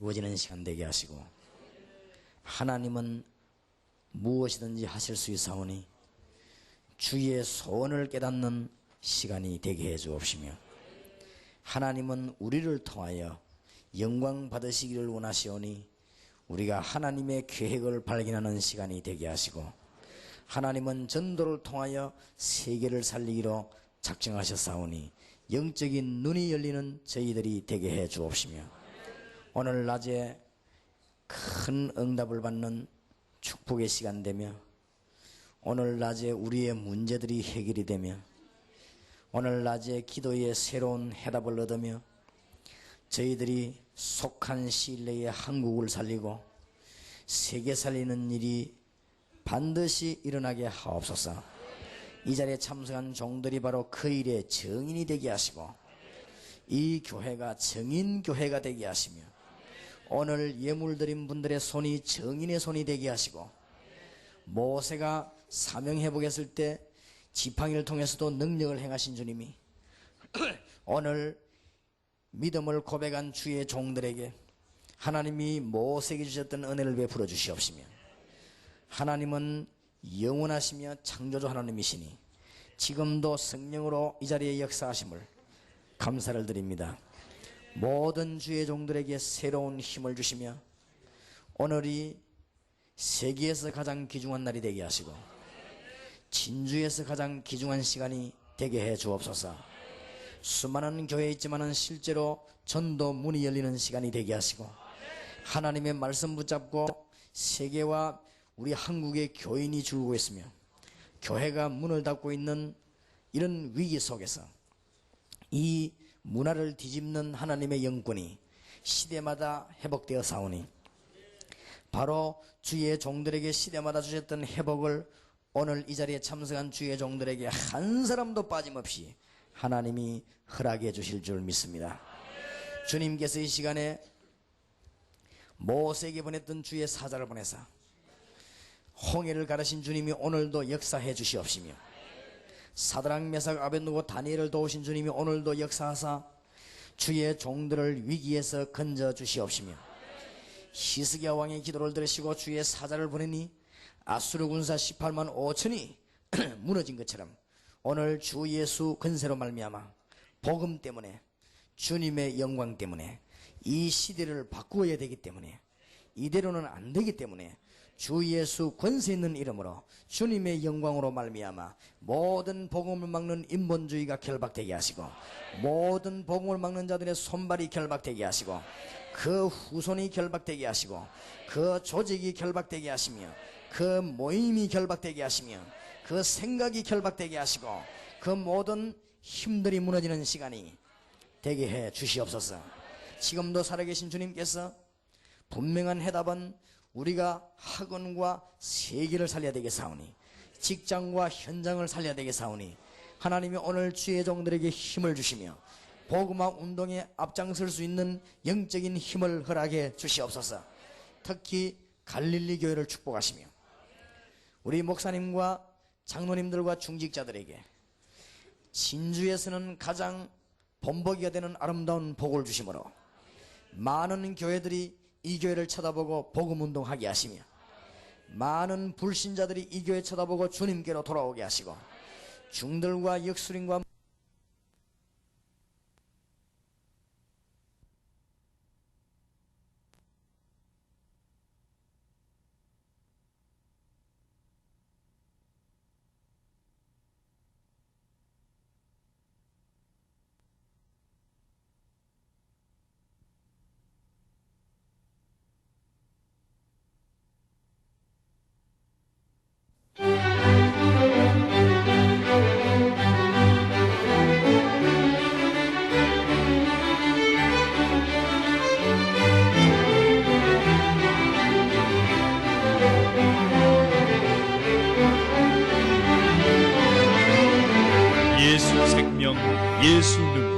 이루어지는 시간 되게 하시고, 하나님은 무엇이든지 하실 수 있사오니 주의 소원을 깨닫는 시간이 되게 해 주옵시며, 하나님은 우리를 통하여 영광 받으시기를 원하시오니 우리가 하나님의 계획을 발견하는 시간이 되게 하시고, 하나님은 전도를 통하여 세계를 살리기로 작정하셨사오니 영적인 눈이 열리는 저희들이 되게 해 주옵시며, 오늘 낮에 큰 응답을 받는 축복의 시간 되며, 오늘 낮에 우리의 문제들이 해결이 되며, 오늘 낮에 기도의 새로운 해답을 얻으며 저희들이 속한 시일 내에 한국을 살리고 세계 살리는 일이 반드시 일어나게 하옵소서. 이 자리에 참석한 종들이 바로 그 일의 정인이 되게 하시고, 이 교회가 정인교회가 되게 하시며, 오늘 예물드린 분들의 손이 정인의 손이 되게 하시고, 모세가 사명회복 했을 때 지팡이를 통해서도 능력을 행하신 주님이 오늘 믿음을 고백한 주의 종들에게 하나님이 모세에게 주셨던 은혜를 베풀어 주시옵시며, 하나님은 영원하시며 창조주 하나님이시니 지금도 성령으로 이 자리에 역사하심을 감사를 드립니다. 모든 주의 종들에게 새로운 힘을 주시며, 오늘이 세계에서 가장 귀중한 날이 되게 하시고 진주에서 가장 귀중한 시간이 되게 해 주옵소서. 수많은 교회에 있지만은 실제로 전도 문이 열리는 시간이 되게 하시고, 하나님의 말씀 붙잡고 세계와 우리 한국의 교인이 죽고 있으며 교회가 문을 닫고 있는 이런 위기 속에서 이 문화를 뒤집는 하나님의 영권이 시대마다 회복되어 사오니, 바로 주의 종들에게 시대마다 주셨던 회복을 오늘 이 자리에 참석한 주의 종들에게 한 사람도 빠짐없이 하나님이 허락해 주실 줄 믿습니다. 주님께서 이 시간에 모세에게 보냈던 주의 사자를 보내사 홍해를 가르신 주님이 오늘도 역사해 주시옵시며, 사드락 메삭 아벳느고 다니엘을 도우신 주님이 오늘도 역사하사 주의 종들을 위기에서 건져 주시옵시며, 히스기야 왕의 기도를 들으시고 주의 사자를 보내니 아수르 군사 18만 5천이 무너진 것처럼 오늘 주 예수 권세로 말미암아 복음 때문에, 주님의 영광 때문에 이 시대를 바꾸어야 되기 때문에, 이대로는 안 되기 때문에 주 예수 권세 있는 이름으로 주님의 영광으로 말미암아 모든 복음을 막는 인본주의가 결박되게 하시고, 모든 복음을 막는 자들의 손발이 결박되게 하시고, 그 후손이 결박되게 하시고, 그 조직이 결박되게 하시며, 그 모임이 결박되게 하시며, 그 생각이 결박되게 하시고, 그 모든 힘들이 무너지는 시간이 되게 해 주시옵소서. 지금도 살아계신 주님께서 분명한 해답은 우리가 학원과 세계를 살려야 되겠사오니, 직장과 현장을 살려야 되겠사오니, 하나님이 오늘 주의 종들에게 힘을 주시며 복음화 운동에 앞장설 수 있는 영적인 힘을 허락해 주시옵소서. 특히 갈릴리 교회를 축복하시며 우리 목사님과 장로님들과 중직자들에게 진주에서는 가장 본보기가 되는 아름다운 복을 주심으로 많은 교회들이 이 교회를 쳐다보고 복음운동하게 하시며, 많은 불신자들이 이 교회 쳐다보고 주님께로 돌아오게 하시고, 중들과 역술인과 예수 생명, 예수 능력.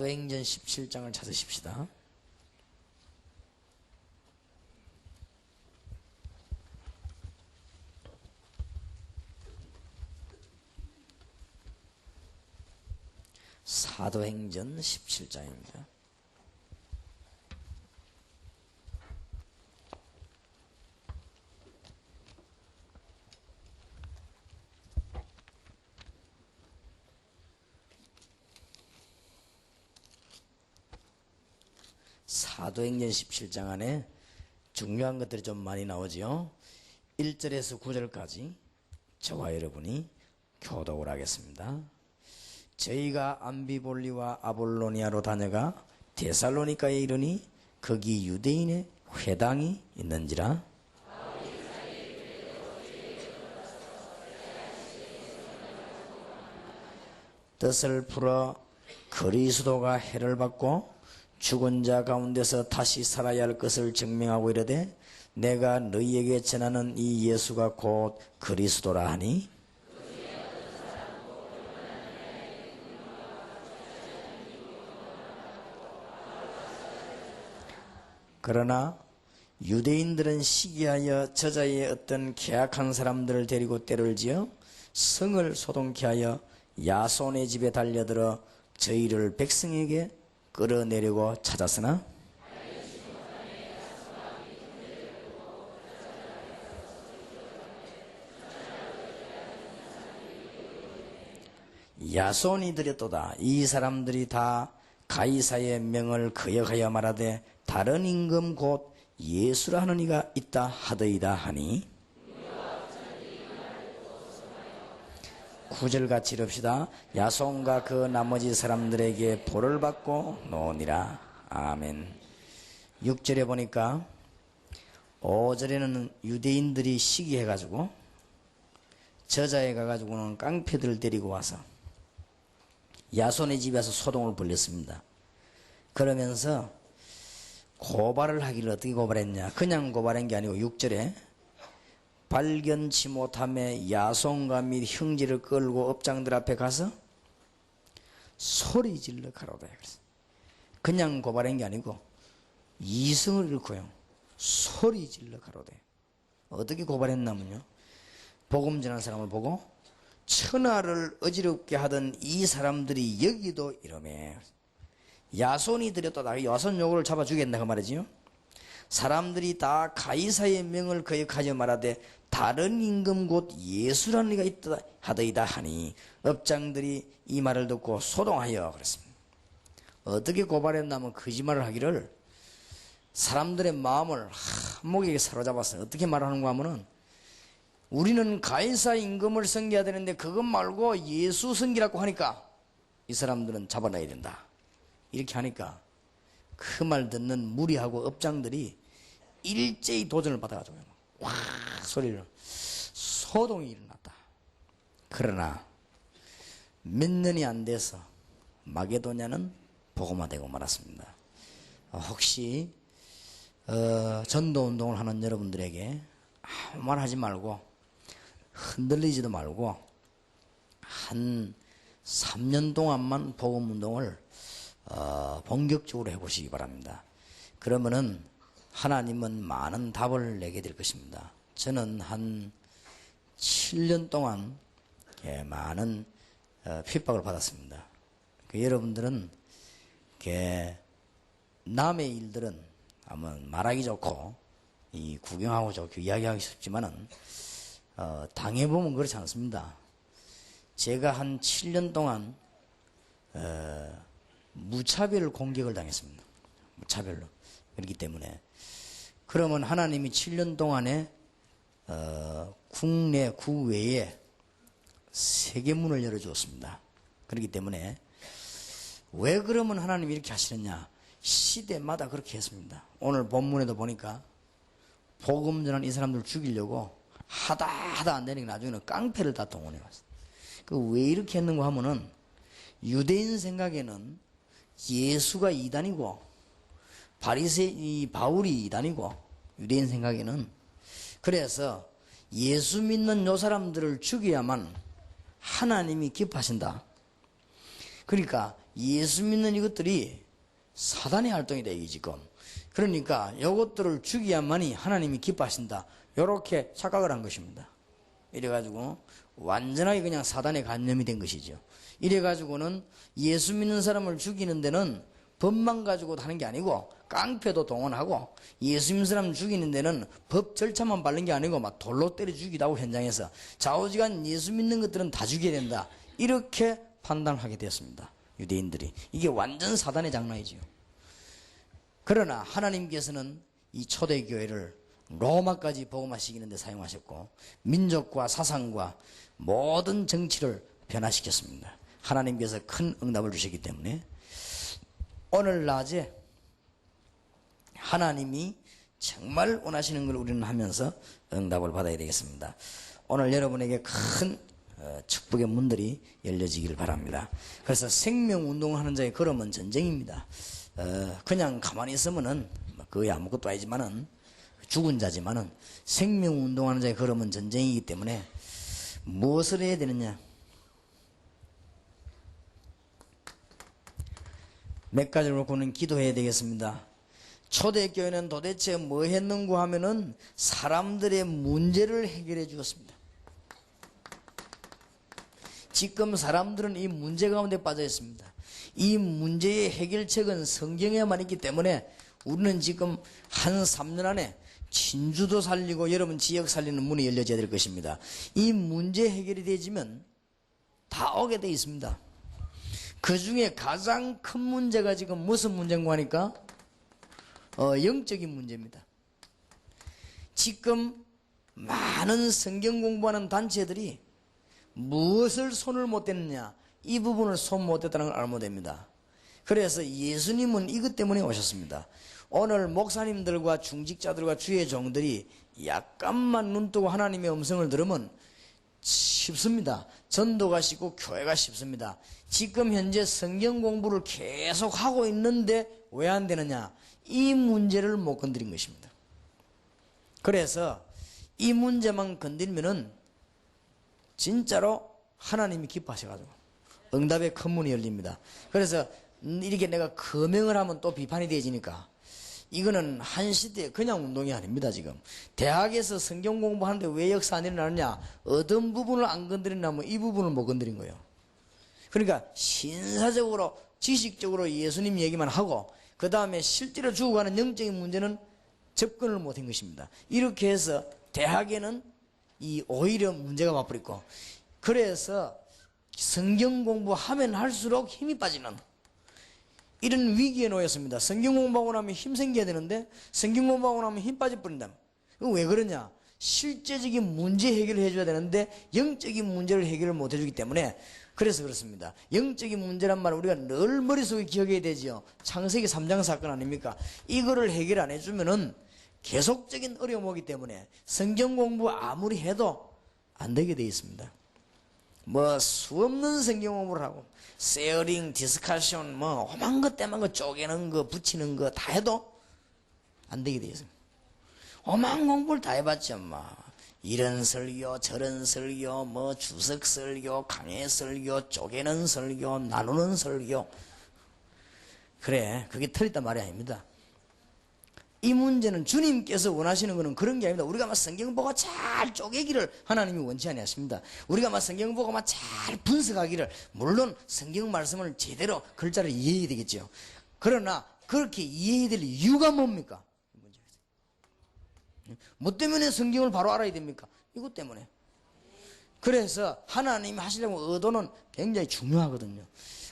사도행전 17장을 찾으십시다. 사도행전 17장입니다. 사도행전 17장 안에 중요한 것들이 좀 많이 나오지요. 1절에서 9절까지 저와 여러분이 교독을 하겠습니다. 저희가 암비볼리와 아볼로니아로 다녀가 데살로니가에 이르니 거기 유대인의 회당이 있는지라. 뜻을 풀어 그리스도가 해를 받고 죽은 자 가운데서 다시 살아야 할 것을 증명하고 이르되 내가 너희에게 전하는 이 예수가 곧 그리스도라 하니 그러나 유대인들은 시기하여 저자의 어떤 계약한 사람들을 데리고 때를 지어 성을 소동케 하여 야손의 집에 달려들어 저희를 백성에게 끌어내려고 찾았으나 야손이 드렸도다. 이 사람들이 다 가이사의 명을 거역하여 말하되 다른 임금 곧 예수라 하는 이가 있다 하더이다 하니. 9절 같이 읽읍시다. 야손과 그 나머지 사람들에게 벌을 받고 노니라. 아멘. 6절에 보니까 5절에는 유대인들이 시기해가지고 저자에 가가지고는 깡패들을 데리고 와서 야손의 집에 와서 소동을 벌였습니다. 그러면서 고발을 하기를 어떻게 고발했냐. 그냥 고발한 게 아니고 6절에 발견치 못함에 야손과 및 형제를 끌고 업장들 앞에 가서 소리 질러 가로다. 그냥 고발한 게 아니고 이성을 잃고요 소리 질러 가로다. 어떻게 고발했냐면요, 복음 전하는 사람을 보고 천하를 어지럽게 하던 이 사람들이 여기도 이러매. 야손이 드렸다. 야손 요구를 잡아 주겠나 그 말이지요. 사람들이 다 가이사의 명을 거역하여 말하되 다른 임금 곧 예수라는 이가 있다 하더이다 하니 업장들이 이 말을 듣고 소동하여 그랬습니다. 어떻게 고발했냐면 거짓말을 하기를 사람들의 마음을 한목에게 사로잡아서 어떻게 말하는가 하면은 우리는 가이사 임금을 섬겨야 되는데 그것 말고 예수 섬기라고 하니까 이 사람들은 잡아놔야 된다. 이렇게 하니까 그 말 듣는 무리하고 업장들이 일제히 도전을 받아가지고 와 소리를 소동이 일어났다. 그러나 몇 년이 안 돼서 마게도냐는 복음화되고 말았습니다. 혹시 전도운동을 하는 여러분들에게 아무 말 하지 말고 흔들리지도 말고 한 3년 동안만 복음운동을 본격적으로 해보시기 바랍니다. 그러면은 하나님은 많은 답을 내게 될 것입니다. 저는 한 7년 동안 많은 핍박을 받았습니다. 여러분들은 남의 일들은 아마 말하기 좋고 구경하고 좋고 이야기하기 쉽지만은 당해보면 그렇지 않습니다. 제가 한 7년 동안 무차별 공격을 당했습니다. 무차별로. 그렇기 때문에 그러면 하나님이 7년 동안에 국내 국외에 세계문을 열어주었습니다. 그렇기 때문에 왜 그러면 하나님이 이렇게 하시느냐, 시대마다 그렇게 했습니다. 오늘 본문에도 보니까 복음 전한 이 사람들을 죽이려고 하다 안 되니까 나중에는 깡패를 다 동원해 왔어요. 왜 이렇게 했는가 하면은 유대인 생각에는 예수가 이단이고 바울이 이단이고 유대인 생각에는 그래서 예수 믿는 요 사람들을 죽여야만 하나님이 기뻐하신다. 그러니까 예수 믿는 이것들이 사단의 활동이다 이게 지금. 그러니까 이것들을 죽여야만이 하나님이 기뻐하신다, 이렇게 착각을 한 것입니다. 이래가지고 완전하게 그냥 사단의 간념이 된 것이죠. 이래가지고는 예수 믿는 사람을 죽이는 데는 법만 가지고 하는 게 아니고 깡패도 동원하고, 예수 믿는 사람 죽이는 데는 법 절차만 바른 게 아니고 막 돌로 때려 죽이기도 하고, 현장에서 좌우지간 예수 믿는 것들은 다 죽여야 된다, 이렇게 판단하게 되었습니다. 유대인들이. 이게 완전 사단의 장난이지요. 그러나 하나님께서는 이 초대교회를 로마까지 복음화시키는 데 사용하셨고, 민족과 사상과 모든 정치를 변화시켰습니다. 하나님께서 큰 응답을 주셨기 때문에 오늘 낮에 하나님이 정말 원하시는 걸 우리는 하면서 응답을 받아야 되겠습니다. 오늘 여러분에게 큰 축복의 문들이 열려지기를 바랍니다. 그래서 생명운동을 하는 자의 걸음은 전쟁입니다. 그냥 가만히 있으면은 거의 아무것도 아니지만은, 죽은 자지만은 생명운동하는 자의 걸음은 전쟁이기 때문에 무엇을 해야 되느냐? 몇 가지를 놓고는 기도해야 되겠습니다. 초대교회는 도대체 뭐 했는고 하면은 사람들의 문제를 해결해 주었습니다. 지금 사람들은 이 문제 가운데 빠져 있습니다. 이 문제의 해결책은 성경에만 있기 때문에 우리는 지금 한 3년 안에 진주도 살리고 여러분 지역 살리는 문이 열려져야 될 것입니다. 이 문제 해결이 되지면 다 오게 돼 있습니다. 그 중에 가장 큰 문제가 지금 무슨 문제인고 하니까 영적인 문제입니다. 지금 많은 성경 공부하는 단체들이 무엇을 손을 못 댔느냐, 이 부분을 손 못 댔다는 걸 알면 됩니다. 그래서 예수님은 이것 때문에 오셨습니다. 오늘 목사님들과 중직자들과 주의 종들이 약간만 눈 뜨고 하나님의 음성을 들으면 쉽습니다. 전도가 쉽고 교회가 쉽습니다. 지금 현재 성경 공부를 계속 하고 있는데 왜 안 되느냐? 이 문제를 못 건드린 것입니다. 그래서 이 문제만 건드리면은 진짜로 하나님이 기뻐하셔가지고 응답의 큰 문이 열립니다. 그래서 이렇게 내가 거명을 하면 또 비판이 되어지니까 이거는 한 시대에 그냥 운동이 아닙니다. 지금 대학에서 성경 공부하는데 왜 역사 안 일어나느냐? 어떤 부분을 안 건드리냐면 이 부분을 못 건드린 거예요. 그러니까 신사적으로 지식적으로 예수님 얘기만 하고 그 다음에 실제로 죽어가는 영적인 문제는 접근을 못한 것입니다. 이렇게 해서 대학에는 이 오히려 문제가 와버리고, 그래서 성경 공부하면 할수록 힘이 빠지는 이런 위기에 놓였습니다. 성경 공부하고 나면 힘 생겨야 되는데 성경 공부하고 나면 힘 빠져버린다. 왜 그러냐? 실제적인 문제 해결을 해줘야 되는데 영적인 문제를 해결을 못 해주기 때문에 그래서 그렇습니다. 영적인 문제란 말을 우리가 늘 머릿속에 기억해야 되지요. 창세기 3장 사건 아닙니까? 이거를 해결 안 해주면은 계속적인 어려움이 오기 때문에 성경 공부 아무리 해도 안 되게 되어 있습니다. 뭐 수없는 성경 공부를 하고 세어링, 디스커션, 뭐 험한 것 때문에 거 쪼개는 거, 붙이는 거 다 해도 안 되게 되어 있습니다. 험한 공부를 다 해봤죠. 뭐 이런 설교, 저런 설교, 뭐 주석 설교, 강해 설교, 쪼개는 설교, 나누는 설교. 그래, 그게 틀렸단 말이 아닙니다. 이 문제는 주님께서 원하시는 것은 그런 게 아닙니다. 우리가 막 성경 보고 잘 쪼개기를 하나님이 원치 아니하십니다. 우리가 막 성경 보고 막 잘 분석하기를, 물론 성경 말씀을 제대로 글자를 이해해야 되겠죠. 그러나 그렇게 이해해야 될 이유가 뭡니까? 뭐 때문에 성경을 바로 알아야 됩니까? 이것 때문에. 그래서 하나님이 하시려고 의도는 굉장히 중요하거든요.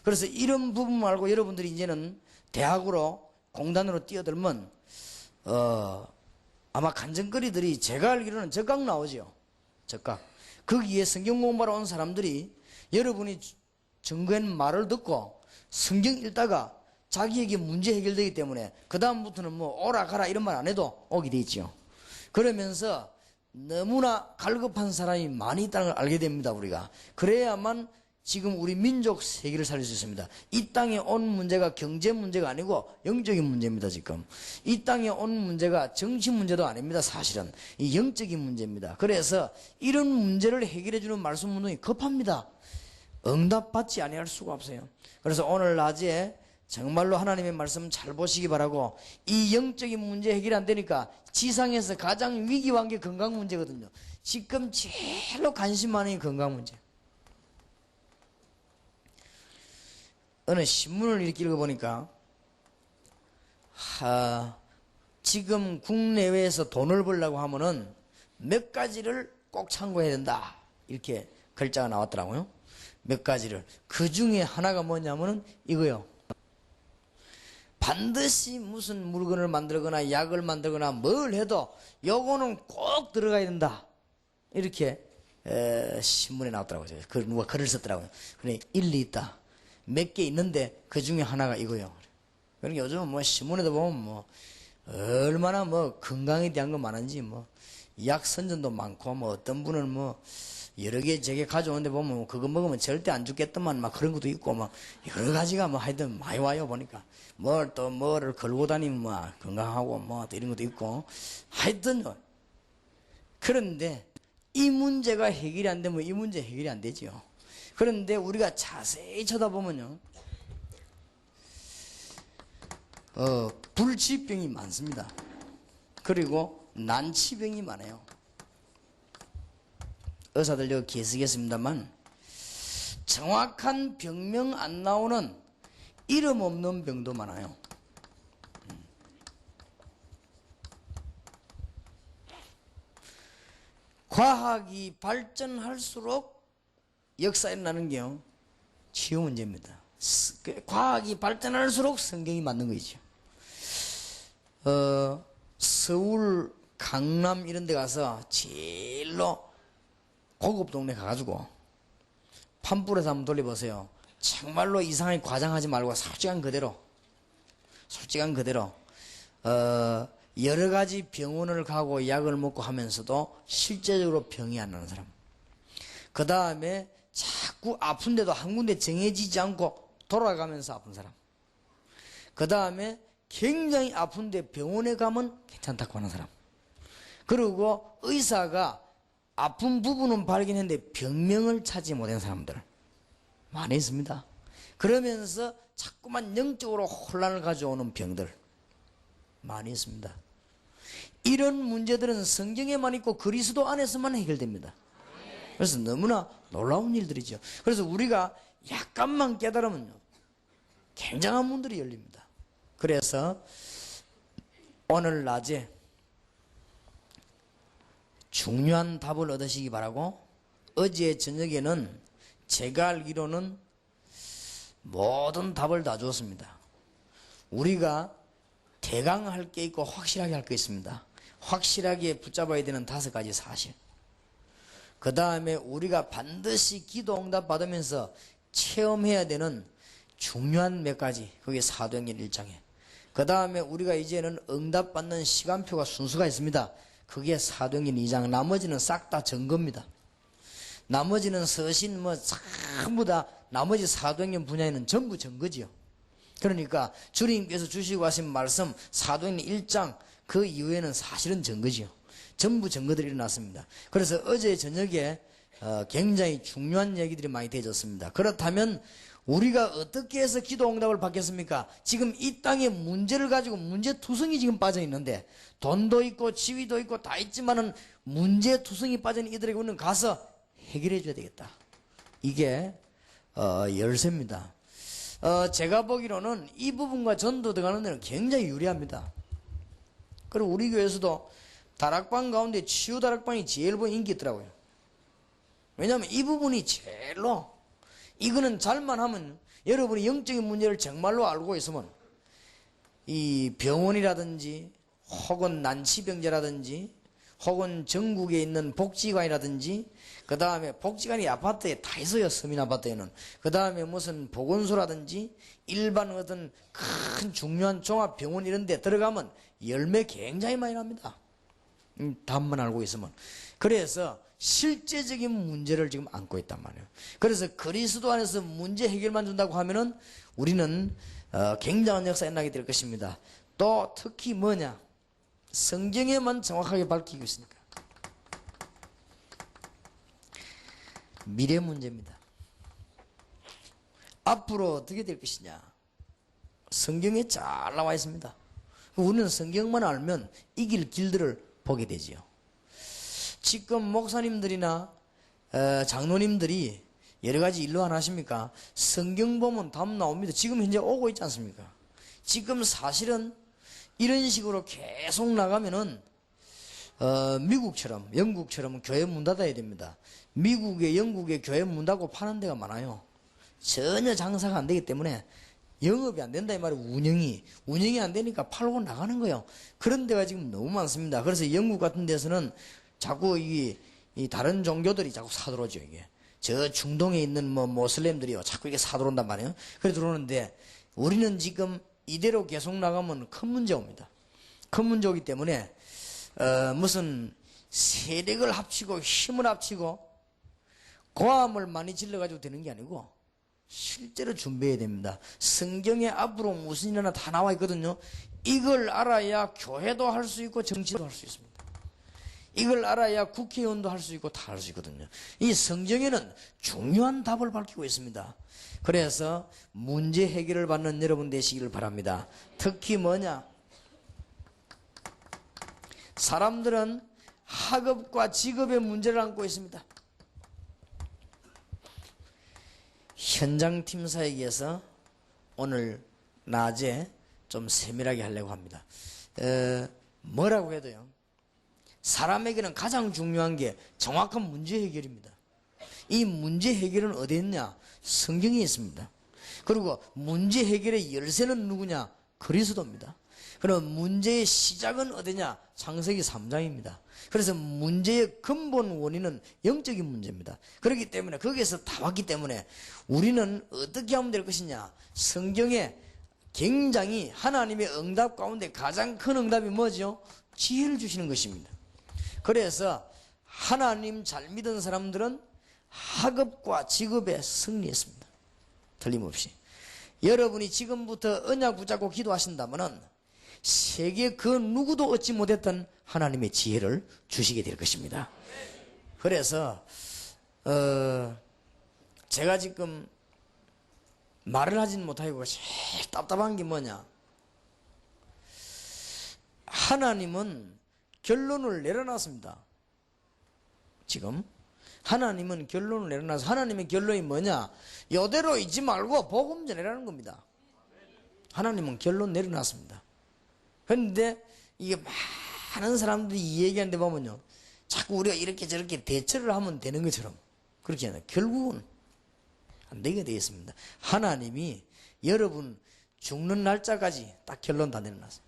그래서 이런 부분 말고 여러분들이 이제는 대학으로 공단으로 뛰어들면 아마 간증거리들이 제가 알기로는 적각 나오죠. 적각. 거기에 성경 공부하러 온 사람들이 여러분이 증거한 말을 듣고 성경 읽다가 자기에게 문제 해결되기 때문에 그 다음부터는 뭐 오라 가라 이런 말 안 해도 오게 돼 있죠. 그러면서 너무나 갈급한 사람이 많이 있다는 걸 알게 됩니다. 우리가 그래야만 지금 우리 민족 세계를 살릴 수 있습니다. 이 땅에 온 문제가 경제 문제가 아니고 영적인 문제입니다. 지금 이 땅에 온 문제가 정치 문제도 아닙니다. 사실은 이 영적인 문제입니다. 그래서 이런 문제를 해결해 주는 말씀 운동이 급합니다. 응답받지 아니할 수가 없어요. 그래서 오늘 낮에 정말로 하나님의 말씀 잘 보시기 바라고, 이 영적인 문제 해결이 안 되니까 지상에서 가장 위기한 게 건강 문제거든요. 지금 제일로 관심 많은 게 건강 문제. 어느 신문을 이렇게 읽어보니까 지금 국내외에서 돈을 벌려고 하면은 몇 가지를 꼭 참고해야 된다, 이렇게 글자가 나왔더라고요. 몇 가지를. 그 중에 하나가 뭐냐면은 이거요. 반드시 무슨 물건을 만들거나 약을 만들거나 뭘 해도 요거는 꼭 들어가야 된다, 이렇게 신문에 나왔더라고요. 누가 글을 썼더라고요. 그래, 일리 있다. 몇 개 있는데 그 중에 하나가 이거요. 그러니까 요즘은 뭐 신문에도 보면 뭐 얼마나 뭐 건강에 대한 거 많은지, 뭐 약 선전도 많고, 뭐 어떤 분은 뭐 여러 개 저게 가져오는데 보면 뭐 그거 먹으면 절대 안 죽겠더만 막 그런 것도 있고, 막 여러 가지가 뭐 하여튼 많이 와요. 보니까 뭘 또 뭐를 걸고 다니면 뭐 건강하고 뭐 또 이런 것도 있고, 하여튼. 그런데 이 문제가 해결이 안 되면 이 문제 해결이 안 되죠. 그런데 우리가 자세히 쳐다보면요, 불치병이 많습니다. 그리고 난치병이 많아요. 의사들 여기 계시겠습니다만 정확한 병명 안 나오는 이름 없는 병도 많아요. 과학이 발전할수록 역사에 나는 게요, 치유 문제입니다. 과학이 발전할수록 성경이 맞는 거죠. 서울, 강남 이런 데 가서 제일로 고급 동네 가가지고 판불에서 한번 돌려보세요. 정말로 이상하게 과장하지 말고 솔직한 그대로 여러 가지 병원을 가고 약을 먹고 하면서도 실제적으로 병이 안 나는 사람, 그 다음에 자꾸 아픈데도 한 군데 정해지지 않고 돌아가면서 아픈 사람, 그 다음에 굉장히 아픈데 병원에 가면 괜찮다고 하는 사람, 그리고 의사가 아픈 부분은 발견했는데 병명을 찾지 못한 사람들 많이 있습니다. 그러면서 자꾸만 영적으로 혼란을 가져오는 병들 많이 있습니다. 이런 문제들은 성경에만 있고 그리스도 안에서만 해결됩니다. 그래서 너무나 놀라운 일들이죠. 그래서 우리가 약간만 깨달으면요, 굉장한 문들이 열립니다. 그래서 오늘 낮에 중요한 답을 얻으시기 바라고, 어제 저녁에는 제가 알기로는 모든 답을 다 주었습니다. 우리가 대강 할 게 있고 확실하게 할 게 있습니다. 확실하게 붙잡아야 되는 5가지 사실, 그 다음에 우리가 반드시 기도 응답 받으면서 체험해야 되는 중요한 몇 가지, 그게 사도행전 1장에, 그 다음에 우리가 이제는 응답 받는 시간표가 순서가 있습니다. 그게 사도행전 2장. 나머지는 싹 다 증거입니다. 나머지는 서신 뭐 전부 다 나머지 사도행전 분야에는 전부 증거지요. 그러니까 주님께서 주시고 하신 말씀 사도행전 1장 그 이후에는 사실은 증거지요. 전부 증거들이 일어났습니다. 그래서 어제 저녁에 굉장히 중요한 얘기들이 많이 되어졌습니다. 그렇다면 우리가 어떻게 해서 기도 응답을 받겠습니까? 지금 이 땅에 문제를 가지고 문제투성이 지금 빠져 있는데, 돈도 있고 지위도 있고 다 있지만은 문제투성이 빠진 이들에게 우리는 가서 해결해 줘야 되겠다. 이게 열쇠입니다. 제가 보기로는 이 부분과 전도 들어가는 데는 굉장히 유리합니다. 그리고 우리 교회에서도 다락방 가운데 치유 다락방이 제일 인기 있더라고요. 왜냐하면 이 부분이 제일로, 이거는 잘만 하면, 여러분이 영적인 문제를 정말로 알고 있으면 이 병원이라든지 혹은 난치병자라든지 혹은 전국에 있는 복지관이라든지, 그 다음에 복지관이 아파트에 다 있어요. 서민 아파트에는. 그 다음에 무슨 보건소라든지 일반 어떤 큰 중요한 종합병원 이런 데 들어가면 열매 굉장히 많이 납니다. 답만 알고 있으면. 그래서 실제적인 문제를 지금 안고 있단 말이에요. 그래서 그리스도 안에서 문제 해결만 준다고 하면은 우리는 굉장한 역사에 나게 될 것입니다. 또 특히 뭐냐, 성경에만 정확하게 밝히고 있으니까 미래 문제입니다. 앞으로 어떻게 될 것이냐? 성경에 잘 나와 있습니다. 우리는 성경만 알면 이길 길들을 보게 되지요. 지금 목사님들이나 장로님들이 여러 가지 일로 안 하십니까? 성경 보면 답 나옵니다. 지금 현재 오고 있지 않습니까? 지금 사실은 이런 식으로 계속 나가면은 미국처럼, 영국처럼 교회 문 닫아야 됩니다. 미국에, 영국에 교회 문 닫고 파는 데가 많아요. 전혀 장사가 안 되기 때문에 영업이 안 된다 이 말이에요. 운영이 안 되니까 팔고 나가는 거예요. 그런 데가 지금 너무 많습니다. 그래서 영국 같은 데서는 자꾸 이 다른 종교들이 자꾸 사들어오죠. 이게 저 중동에 있는 뭐 모슬렘들이요 자꾸 이게 사들어온단 말이에요. 그래 들어오는데 우리는 지금 이대로 계속 나가면 큰 문제 옵니다. 큰 문제 오기 때문에 무슨 세력을 합치고 힘을 합치고 고함을 많이 질러가지고 되는 게 아니고 실제로 준비해야 됩니다. 성경에 앞으로 무슨 일 하나 다 나와 있거든요. 이걸 알아야 교회도 할 수 있고 정치도 할 수 있습니다. 이걸 알아야 국회의원도 할 수 있고 다 할 수 있거든요. 이 성경에는 중요한 답을 밝히고 있습니다. 그래서 문제 해결을 받는 여러분 되시기를 바랍니다. 특히 뭐냐? 사람들은 학업과 직업의 문제를 안고 있습니다. 현장팀사에게서 오늘 낮에 좀 세밀하게 하려고 합니다. 뭐라고 해도요. 사람에게는 가장 중요한 게 정확한 문제 해결입니다. 이 문제 해결은 어디 있냐? 성경에 있습니다. 그리고 문제 해결의 열쇠는 누구냐? 그리스도입니다. 그럼 문제의 시작은 어디냐? 창세기 3장입니다. 그래서 문제의 근본 원인은 영적인 문제입니다. 그렇기 때문에 거기에서 다 왔기 때문에 우리는 어떻게 하면 될 것이냐? 성경에 굉장히 하나님의 응답 가운데 가장 큰 응답이 뭐죠? 지혜를 주시는 것입니다. 그래서 하나님 잘 믿은 사람들은 학업과 직업에 승리했습니다. 틀림없이. 여러분이 지금부터 언약 붙잡고 기도하신다면은 세계 그 누구도 얻지 못했던 하나님의 지혜를 주시게 될 것입니다. 그래서 제가 지금 말을 하진 못하고 제일 답답한 게 뭐냐? 하나님은 결론을 내려놨습니다. 지금 하나님은 결론을 내려놔서 하나님의 결론이 뭐냐? 이대로 있지 말고 복음 전해라는 겁니다. 하나님은 결론 내려놨습니다. 그런데 이게 많은 사람들이 이 얘기하는데 보면요, 자꾸 우리가 이렇게 저렇게 대처를 하면 되는 것처럼 그렇게 하나 결국은 안 되게 되어 있습니다. 하나님이 여러분 죽는 날짜까지 딱 결론 다 내려놨어요.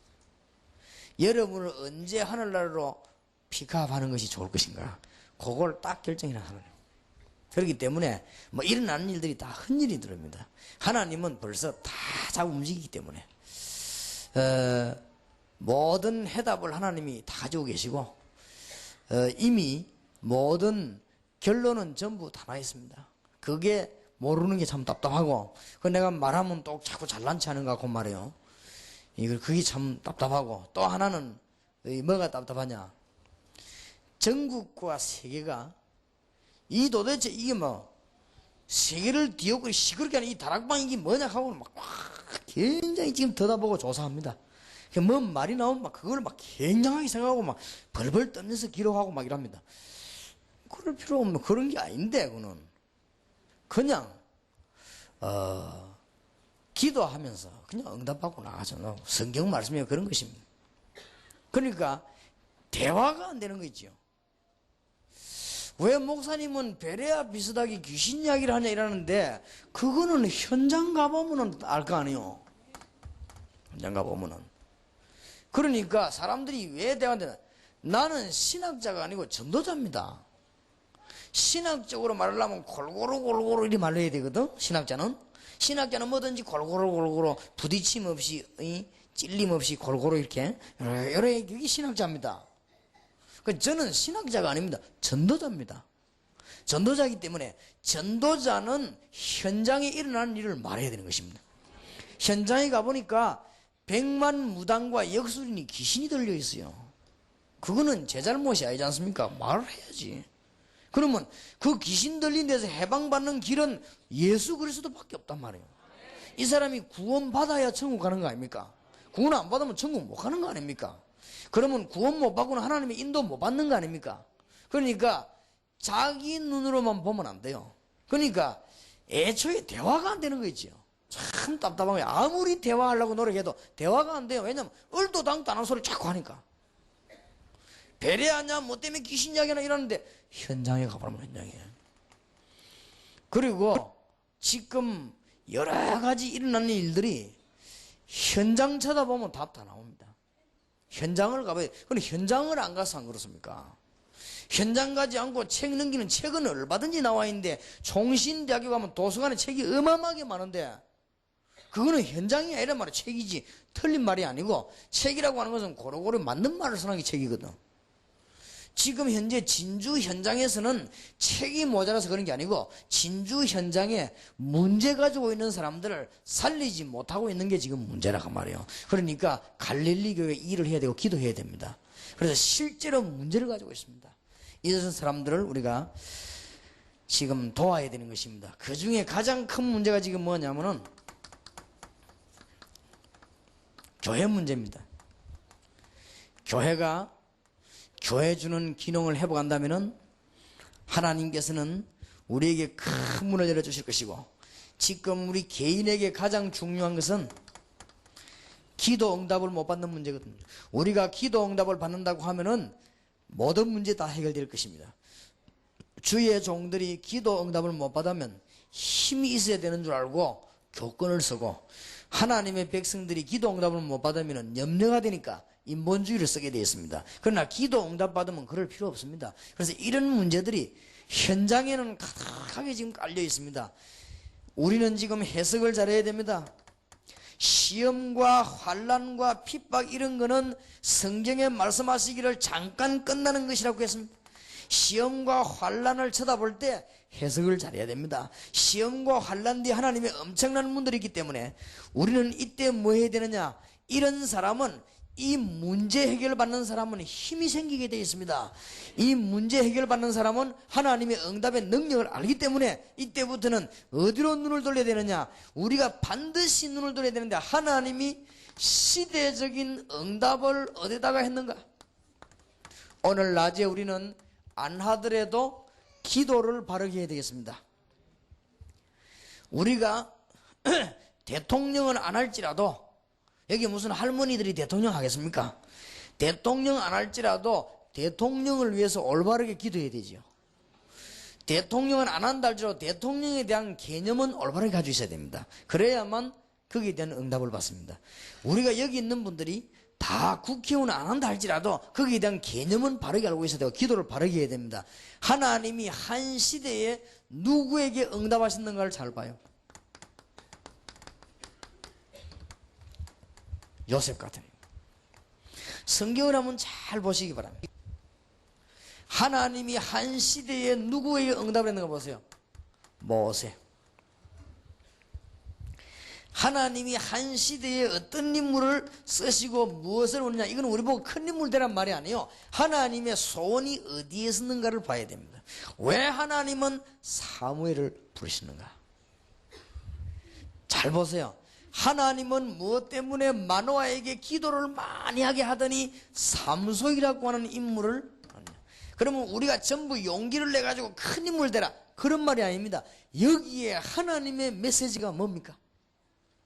여러분을 언제 하늘나라로 픽업하는 것이 좋을 것인가, 그걸 딱 결정해라 하나님. 그렇기 때문에 뭐 일어나는 일들이 다 헛일이 들어옵니다. 하나님은 벌써 다 자꾸 움직이기 때문에 모든 해답을 하나님이 다 가지고 계시고 이미 모든 결론은 전부 다 나 있습니다. 그게 모르는 게 참 답답하고, 그 내가 말하면 또 자꾸 잘난 체 하는가 그 말이에요. 그게 참 답답하고, 또 하나는 뭐가 답답하냐? 전국과 세계가 이 도대체 이게 뭐 세계를 뒤엎고 시끄럽게 하는 이 다락방 이게 뭐냐 하고 막 굉장히 지금 들여다보고 조사합니다. 뭔 말이 나오면 막 그걸 막 굉장하게 생각하고 막 벌벌 떨면서 기록하고 막 이랍니다. 그럴 필요 없는 그런 게 아닌데, 그는 그냥 기도하면서 그냥 응답받고 나가죠. 성경 말씀이 그런 것입니다. 그러니까 대화가 안 되는 거 있죠. 왜 목사님은 베레아 비슷하게 귀신 이야기를 하냐 이러는데, 그거는 현장 가보면 알 거 아니에요. 현장 가보면은. 그러니까 사람들이 왜 대화하냐? 나는 신학자가 아니고 전도자입니다. 신학적으로 말하려면 골고루 이렇게 말해야 되거든. 신학자는 뭐든지 골고루 부딪힘 없이 찔림 없이 골고루 이렇게 여러 이게 신학자입니다. 저는 신학자가 아닙니다. 전도자입니다. 전도자이기 때문에 전도자는 현장에 일어나는 일을 말해야 되는 것입니다. 현장에 가보니까 백만 무당과 역술인이 귀신이 들려 있어요. 그거는 제 잘못이 아니지 않습니까? 말을 해야지. 그러면 그 귀신 들린 데서 해방받는 길은 예수 그리스도밖에 없단 말이에요. 이 사람이 구원받아야 천국 가는 거 아닙니까? 구원 안 받으면 천국 못 가는 거 아닙니까? 그러면 구원 못 받고는 하나님의 인도 못 받는 거 아닙니까? 그러니까 자기 눈으로만 보면 안 돼요. 그러니까 애초에 대화가 안 되는 거 있죠. 참 답답한 거예요. 아무리 대화하려고 노력해도 대화가 안 돼요. 왜냐면 얼도 당도 안 하는 소리를 자꾸 하니까. 배려하냐 뭐 때문에 귀신 이야기나 이러는데 현장에 가보면 현장에. 그리고 지금 여러 가지 일어나는 일들이 현장 쳐다보면 답 다 나옵니다. 현장을 가봐야. 근데 현장을 안 가서 안 그렇습니까? 현장 가지 않고 책 넘기는 책은 얼마든지 나와 있는데 총신대학교 가면 도서관에 책이 어마어마하게 많은데 그거는 현장이 아니란 말이야. 책이지 틀린 말이 아니고 책이라고 하는 것은 고루고루 맞는 말을 쓰는 게 책이거든. 지금 현재 진주 현장에서는 책이 모자라서 그런 게 아니고 진주 현장에 문제 가지고 있는 사람들을 살리지 못하고 있는 게 지금 문제라고 말이에요. 그러니까 갈릴리 교회 일을 해야 되고 기도해야 됩니다. 그래서 실제로 문제를 가지고 있습니다. 이런 사람들을 우리가 지금 도와야 되는 것입니다. 그 중에 가장 큰 문제가 지금 뭐냐면은 교회 문제입니다. 교회가 교회 주는 기능을 회복한다면은 하나님께서는 우리에게 큰 문을 열어주실 것이고 지금 우리 개인에게 가장 중요한 것은 기도 응답을 못 받는 문제거든요. 우리가 기도 응답을 받는다고 하면은 모든 문제 다 해결될 것입니다. 주의 종들이 기도 응답을 못 받으면 힘이 있어야 되는 줄 알고 교권을 쓰고 하나님의 백성들이 기도 응답을 못 받으면 염려가 되니까 인본주의를 쓰게 되어 있습니다. 그러나 기도 응답 받으면 그럴 필요 없습니다. 그래서 이런 문제들이 현장에는 가득하게 지금 깔려 있습니다. 우리는 지금 해석을 잘해야 됩니다. 시험과 환난과 핍박 이런 거는 성경에 말씀하시기를 잠깐 끝나는 것이라고 했습니다. 시험과 환난을 쳐다볼 때 해석을 잘해야 됩니다. 시험과 환난 뒤에 하나님의 엄청난 문들이 있기 때문에 우리는 이때 뭐 해야 되느냐. 이런 사람은 이 문제 해결받는 사람은 힘이 생기게 되어 있습니다. 이 문제 해결받는 사람은 하나님의 응답의 능력을 알기 때문에 이때부터는 어디로 눈을 돌려야 되느냐. 우리가 반드시 눈을 돌려야 되는데 하나님이 시대적인 응답을 어디다가 했는가. 오늘 낮에 우리는 안 하더라도 기도를 바르게 해야 되겠습니다. 우리가 대통령은 안 할지라도 여기 무슨 할머니들이 대통령 하겠습니까? 대통령 안 할지라도 대통령을 위해서 올바르게 기도해야 되죠. 대통령은 안 한다 할지라도 대통령에 대한 개념은 올바르게 가지고 있어야 됩니다. 그래야만 거기에 대한 응답을 받습니다. 우리가 여기 있는 분들이 다 국회의원 안 한다 할지라도 거기에 대한 개념은 바르게 알고 있어야 되고 기도를 바르게 해야 됩니다. 하나님이 한 시대에 누구에게 응답하셨는가를 잘 봐요. 요셉 같은 성경을 한번 잘 보시기 바랍니다. 하나님이 한 시대에 누구에게 응답을 했는가 보세요. 모세. 하나님이 한 시대에 어떤 인물을 쓰시고 무엇을 오느냐. 이건 우리 보고 큰 인물 되란 말이 아니에요. 하나님의 소원이 어디에 있는가를 봐야 됩니다. 왜 하나님은 사무엘을 부르시는가. 잘 보세요. 하나님은 무엇 때문에 마노아에게 기도를 많이 하게 하더니 삼손이라고 하는 인물을 하느냐. 그러면 우리가 전부 용기를 내가지고 큰 인물 되라 그런 말이 아닙니다. 여기에 하나님의 메시지가 뭡니까?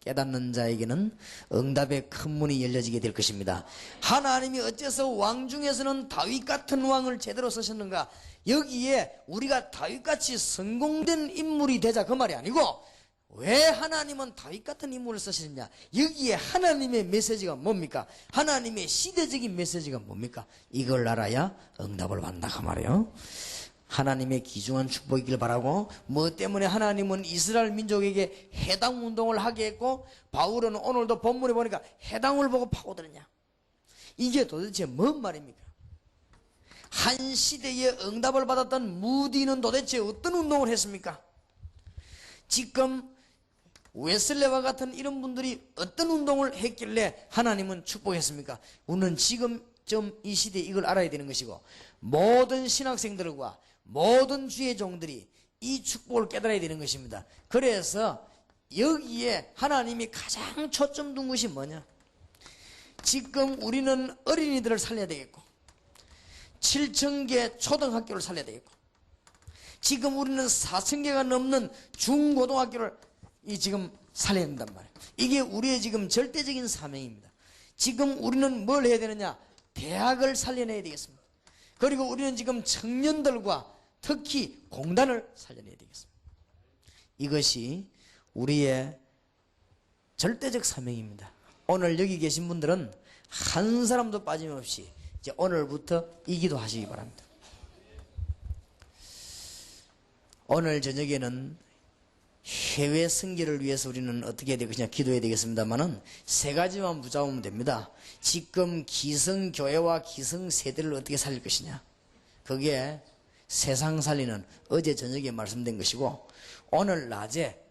깨닫는 자에게는 응답의 큰 문이 열려지게 될 것입니다. 하나님이 어째서 왕 중에서는 다윗 같은 왕을 제대로 쓰셨는가. 여기에 우리가 다윗같이 성공된 인물이 되자 그 말이 아니고 왜 하나님은 다윗 같은 인물을 쓰시느냐. 여기에 하나님의 메시지가 뭡니까? 하나님의 시대적인 메시지가 뭡니까? 이걸 알아야 응답을 받는다 그 말이에요. 하나님의 귀중한 축복이길 바라고 뭐 때문에 하나님은 이스라엘 민족에게 해당 운동을 하게 했고 바울은 오늘도 본문에 보니까 해당을 보고 파고드느냐. 이게 도대체 뭔 말입니까? 한 시대에 응답을 받았던 무디는 도대체 어떤 운동을 했습니까? 지금 웨슬레와 같은 이런 분들이 어떤 운동을 했길래 하나님은 축복했습니까? 우리는 지금 이 시대에 이걸 알아야 되는 것이고 모든 신학생들과 모든 주의 종들이 이 축복을 깨달아야 되는 것입니다. 그래서 여기에 하나님이 가장 초점 둔 것이 뭐냐? 지금 우리는 어린이들을 살려야 되겠고 7,000개 초등학교를 살려야 되겠고 지금 우리는 4,000개가 넘는 중고등학교를 지금 살려야 된단 말이에요. 이게 우리의 지금 절대적인 사명입니다. 지금 우리는 뭘 해야 되느냐? 대학을 살려내야 되겠습니다. 그리고 우리는 지금 청년들과 특히 공단을 살려내야 되겠습니다. 이것이 우리의 절대적 사명입니다. 오늘 여기 계신 분들은 한 사람도 빠짐없이 이제 오늘부터 이 기도 하시기 바랍니다. 오늘 저녁에는 해외 승계를 위해서 우리는 어떻게 해야 되겠냐 기도해야 되겠습니다만은 세 가지만 붙잡으면 됩니다. 지금 기성교회와 기성세대를 어떻게 살릴 것이냐, 그게 세상 살리는 어제 저녁에 말씀된 것이고, 오늘 낮에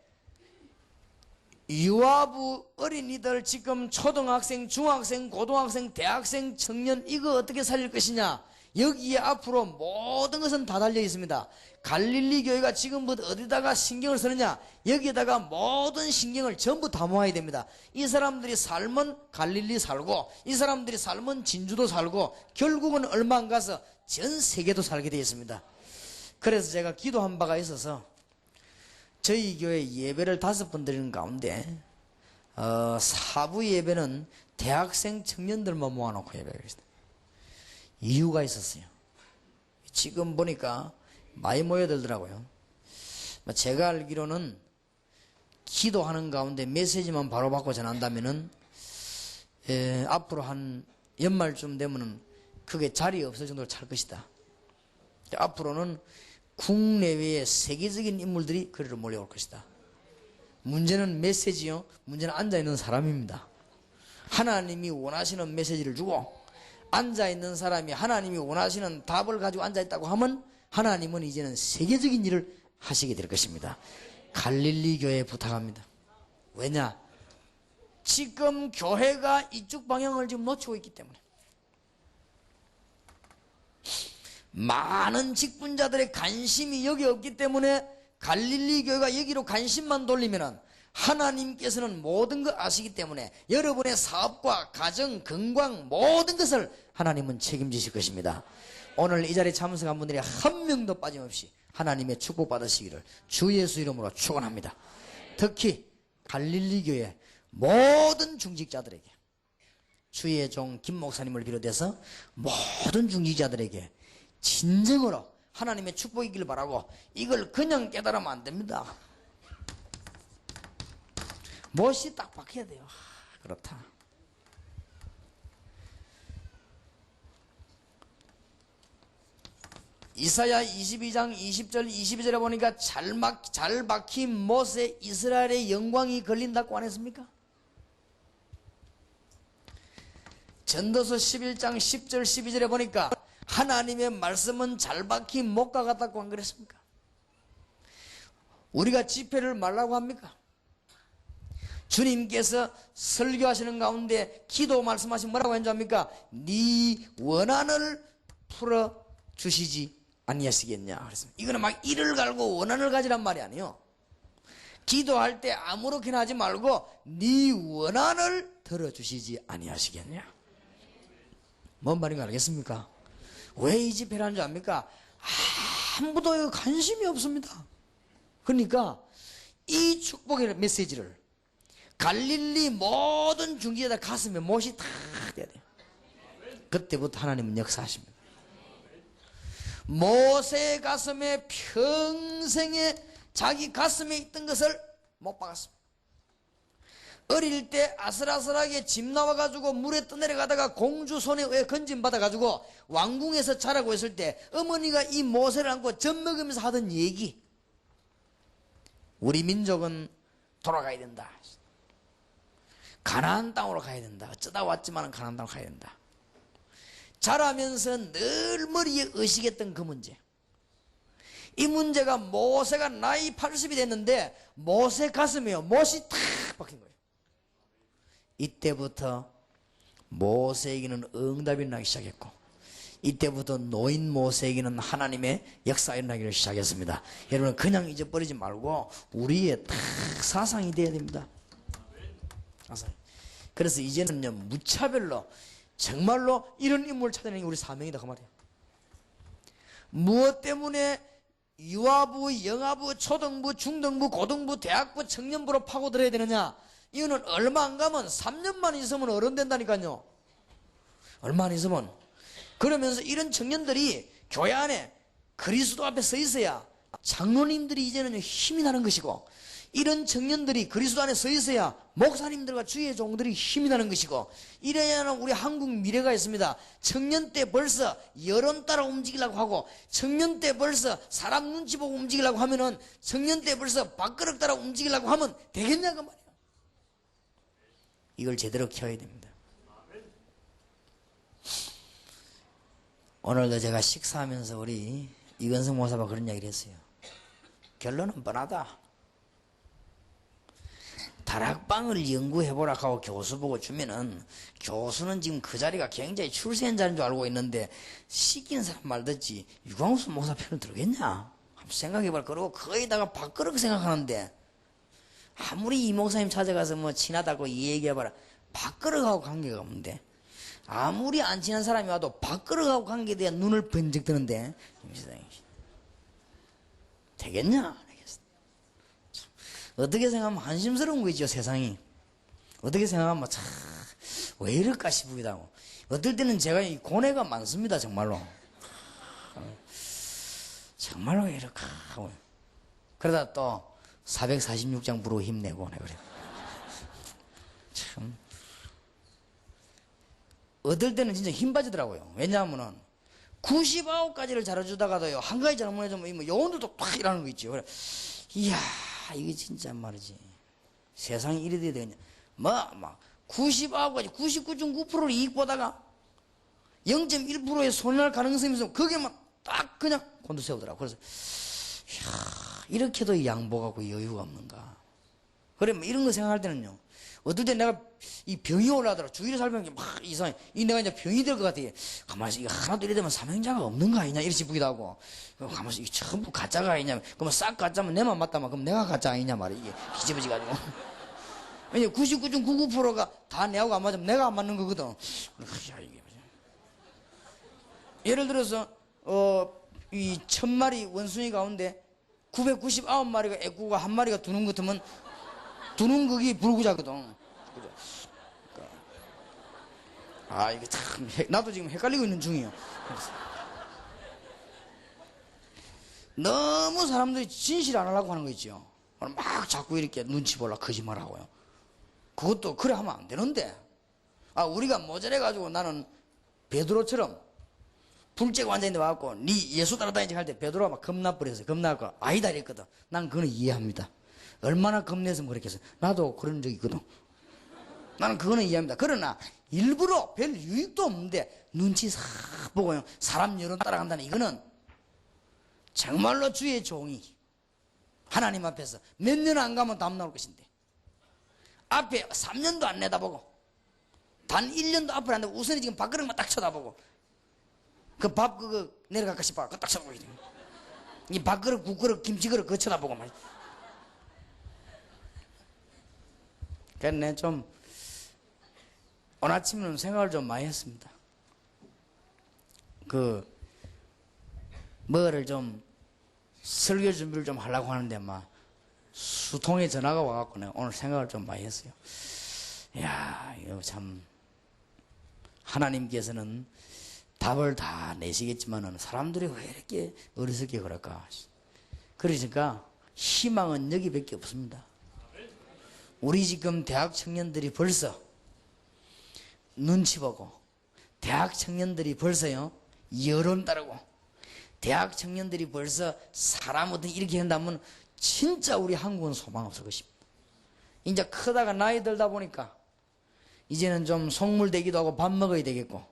유아부 어린이들 지금 초등학생, 중학생, 고등학생, 대학생, 청년 이거 어떻게 살릴 것이냐, 여기에 앞으로 모든 것은 다 달려 있습니다. 갈릴리 교회가 지금부터 어디다가 신경을 쓰느냐, 여기에다가 모든 신경을 전부 다 모아야 됩니다. 이 사람들이 살면 갈릴리 살고 이 사람들이 살면 진주도 살고 결국은 얼마 안 가서 전 세계도 살게 되어 있습니다. 그래서 제가 기도한 바가 있어서 저희 교회 예배를 5번 드리는 가운데 사부 예배는 대학생 청년들만 모아놓고 예배를 했어요. 이유가 있었어요. 지금 보니까 많이 모여들더라고요. 제가 알기로는 기도하는 가운데 메시지만 바로 받고 전한다면은 앞으로 한 연말쯤 되면은 그게 자리 없을 정도로 찰 것이다. 앞으로는 국내외의 세계적인 인물들이 그리로 몰려올 것이다. 문제는 메시지요. 문제는 앉아있는 사람입니다. 하나님이 원하시는 메시지를 주고 앉아있는 사람이 하나님이 원하시는 답을 가지고 앉아있다고 하면 하나님은 이제는 세계적인 일을 하시게 될 것입니다. 갈릴리 교회에 부탁합니다. 왜냐? 지금 교회가 이쪽 방향을 지금 놓치고 있기 때문에 많은 직분자들의 관심이 여기 없기 때문에 갈릴리 교회가 여기로 관심만 돌리면은 하나님께서는 모든 걸 아시기 때문에 여러분의 사업과 가정, 건강 모든 것을 하나님은 책임지실 것입니다. 오늘 이 자리에 참석한 분들이 한 명도 빠짐없이 하나님의 축복 받으시기를 주 예수 이름으로 축원합니다. 특히 갈릴리 교회 모든 중직자들에게, 주의 종 김 목사님을 비롯해서 모든 중직자들에게 진정으로 하나님의 축복이길 바라고, 이걸 그냥 깨달으면 안 됩니다. 못이 딱 박혀야 돼요. 그렇다. 이사야 22장 20절 22절에 보니까 잘 박힌 못에 이스라엘의 영광이 걸린다고 안 했습니까? 전도서 11장 10절 12절에 보니까 하나님의 말씀은 잘 박힌 못과 같다고 안 그랬습니까? 우리가 집회를 말라고 합니까? 주님께서 설교하시는 가운데 기도 말씀하시면 뭐라고 했는지 압니까? 네 원한을 풀어주시지 아니하시겠냐 그랬습니다. 이거는 막 이를 갈고 원한을 가지란 말이 아니에요. 기도할 때 아무렇게나 하지 말고 네 원한을 들어주시지 아니하시겠냐. 뭔 말인가 알겠습니까? 왜 이 집회를 하는 줄 압니까? 아무도 관심이 없습니다. 그러니까 이 축복의 메시지를 갈릴리 모든 중지에다 가슴에 못이 다 돼야 돼요. 그때부터 하나님은 역사하십니다. 모세의 가슴에 평생에 자기 가슴에 있던 것을 못 박았습니다. 어릴 때 아슬아슬하게 집 나와가지고 물에 떠내려가다가 공주 손에 의해 건짐받아가지고 왕궁에서 자라고 했을 때 어머니가 이 모세를 안고 젖 먹으면서 하던 얘기, 우리 민족은 돌아가야 된다. 가나안 땅으로 가야 된다. 어쩌다 왔지만 가나안 땅으로 가야 된다. 자라면서 늘 머리에 의식했던 그 문제, 이 문제가 모세가 나이 80이 됐는데 모세 가슴에요 못이 탁 박힌 거예요. 이때부터 모세에게는 응답이 나기 시작했고 이때부터 노인 모세에게는 하나님의 역사가 일어나기를 시작했습니다. 여러분 그냥 잊어버리지 말고 우리의 딱 사상이 되어야 됩니다. 사상. 그래서 이제는요 무차별로 정말로 이런 인물을 찾아내는 게 우리 사명이다 그 말이에요. 무엇 때문에 유아부, 영아부, 초등부, 중등부, 고등부, 대학부, 청년부로 파고들어야 되느냐? 이거는 얼마 안 가면 3년만 있으면 어른 된다니까요. 얼마 안 있으면. 그러면서 이런 청년들이 교회 안에 그리스도 앞에 서 있어야 장로님들이 이제는 힘이 나는 것이고, 이런 청년들이 그리스도 안에 서 있어야 목사님들과 주의 종들이 힘이 나는 것이고, 이래야 우리 한국 미래가 있습니다. 청년 때 벌써 여론 따라 움직이려고 하고, 청년 때 벌써 사람 눈치 보고 움직이려고 하면은, 청년 때 벌써 밥그릇 따라 움직이려고 하면 되겠냐고 말이에요. 이걸 제대로 키워야 됩니다. 오늘도 제가 식사하면서 우리 이건성 목사가 그런 이야기를 했어요. 결론은 뻔하다. 다락방을 연구해보라 하고 교수 보고 주면은 교수는 지금 그 자리가 굉장히 출세한 자리인 줄 알고 있는데 시킨 사람 말 듣지 유광수 목사 편을 들겠냐? 한번 생각해봐라. 그러고 거기다가 밥그릇 생각하는데 아무리 이 목사님 찾아가서 뭐 친하다고 얘기해봐라. 밥그릇하고 관계가 없는데 아무리 안 친한 사람이 와도 밥그릇하고 관계에 대한 눈을 번쩍 뜨는데 되겠냐? 어떻게 생각하면 한심스러운 거죠, 세상이. 어떻게 생각하면 참 왜 이럴까 싶기도 하고. 어떨 때는 제가 이 고뇌가 많습니다, 정말로. 정말로 왜 이럴까 하고. 그러다 또 446장 부르고 힘내고 그래. 참. 어떨 때는 진짜 힘 빠지더라고요. 왜냐하면은 99가지를 잘해주다가도요 한 가지 잘못해주면 요원들도 팍 일하는 거 있죠. 그래. 이야 이게 진짜 말이지. 세상이 이래 돼야 되겠냐. 막 99가지 99.9%를 이익 보다가 0.1%의 손해날 가능성이 있으면 그게 막 딱 그냥 곤두세우더라고. 그래서 이야 이렇게도 양보하고 여유가 없는가. 그래 뭐 이런 거 생각할 때는요 어떨 때 내가 이 병이 올라더라. 주위를 살펴보면 막 이상해. 이 내가 이제 병이 될 것 같아. 가만히 이거 하나도 이래 되면 삼행자가 없는 거 아니냐? 이렇게 싶기도 하고. 가만히 이게 전부 가짜가 아니냐? 그러면 싹 가짜면 내만 맞다만 그럼 내가 가짜 아니냐 말이야. 이게 뒤집어지 가지고. 왜냐 99.99%가 다 내하고 안 맞으면 내가 안 맞는 거거든. 야, 이게 예를 들어서 이 1000마리 원숭이 가운데 999마리가 애꾸가 한 마리가 두는 것 같으면 두는 극이 불구자거든. 그죠? 아, 이게 참, 나도 지금 헷갈리고 있는 중이에요. 너무 사람들이 진실 안 하려고 하는 거 있죠. 막 자꾸 이렇게 눈치 보려고 거짓말하고요. 그것도 그래 하면 안 되는데. 아, 우리가 모자래가지고 나는 베드로처럼 불쬐고 앉아있는데 와갖고 니 예수 따라다니지 할 때 베드로가 막 겁나버렸어요. 겁나갖고 아니다 이랬거든. 난 그거는 이해합니다. 얼마나 겁내서 그랬겠어요. 나도 그런 적 있거든. 나는 그거는 이해합니다. 그러나 일부러 별 유익도 없는데 눈치 싹 보고요 사람 여론 따라간다는 이거는 정말로 주의 종이 하나님 앞에서 몇 년 안 가면 답 나올 것인데 앞에 3년도 안 내다보고 단 1년도 앞을 안 내다보고 우선이 지금 밥그릇만 딱 쳐다보고 그 밥 그거 내려갈까 싶어 그거 딱 쳐다보고 이 밥그릇 국그릇 김치그릇 그거 쳐다보고 말이야. 그래서 내가 좀 오늘 아침에는 생각을 좀 많이 했습니다. 뭐를 좀 설교 준비를 좀 하려고 하는데 막 수통에 전화가 와갖고 내가 오늘 생각을 좀 많이 했어요. 이야 이거 참 하나님께서는 답을 다 내시겠지만은 사람들이 왜 이렇게 어리석게 그럴까. 그러니까 희망은 여기밖에 없습니다. 우리 지금 대학 청년들이 벌써 눈치 보고 대학 청년들이 벌써요 여론 따르고 대학 청년들이 벌써 사람 어떻게 이렇게 한다면 진짜 우리 한국은 소망 없을 것입니다. 이제 크다가 나이 들다 보니까 이제는 좀 속물되기도 하고 밥 먹어야 되겠고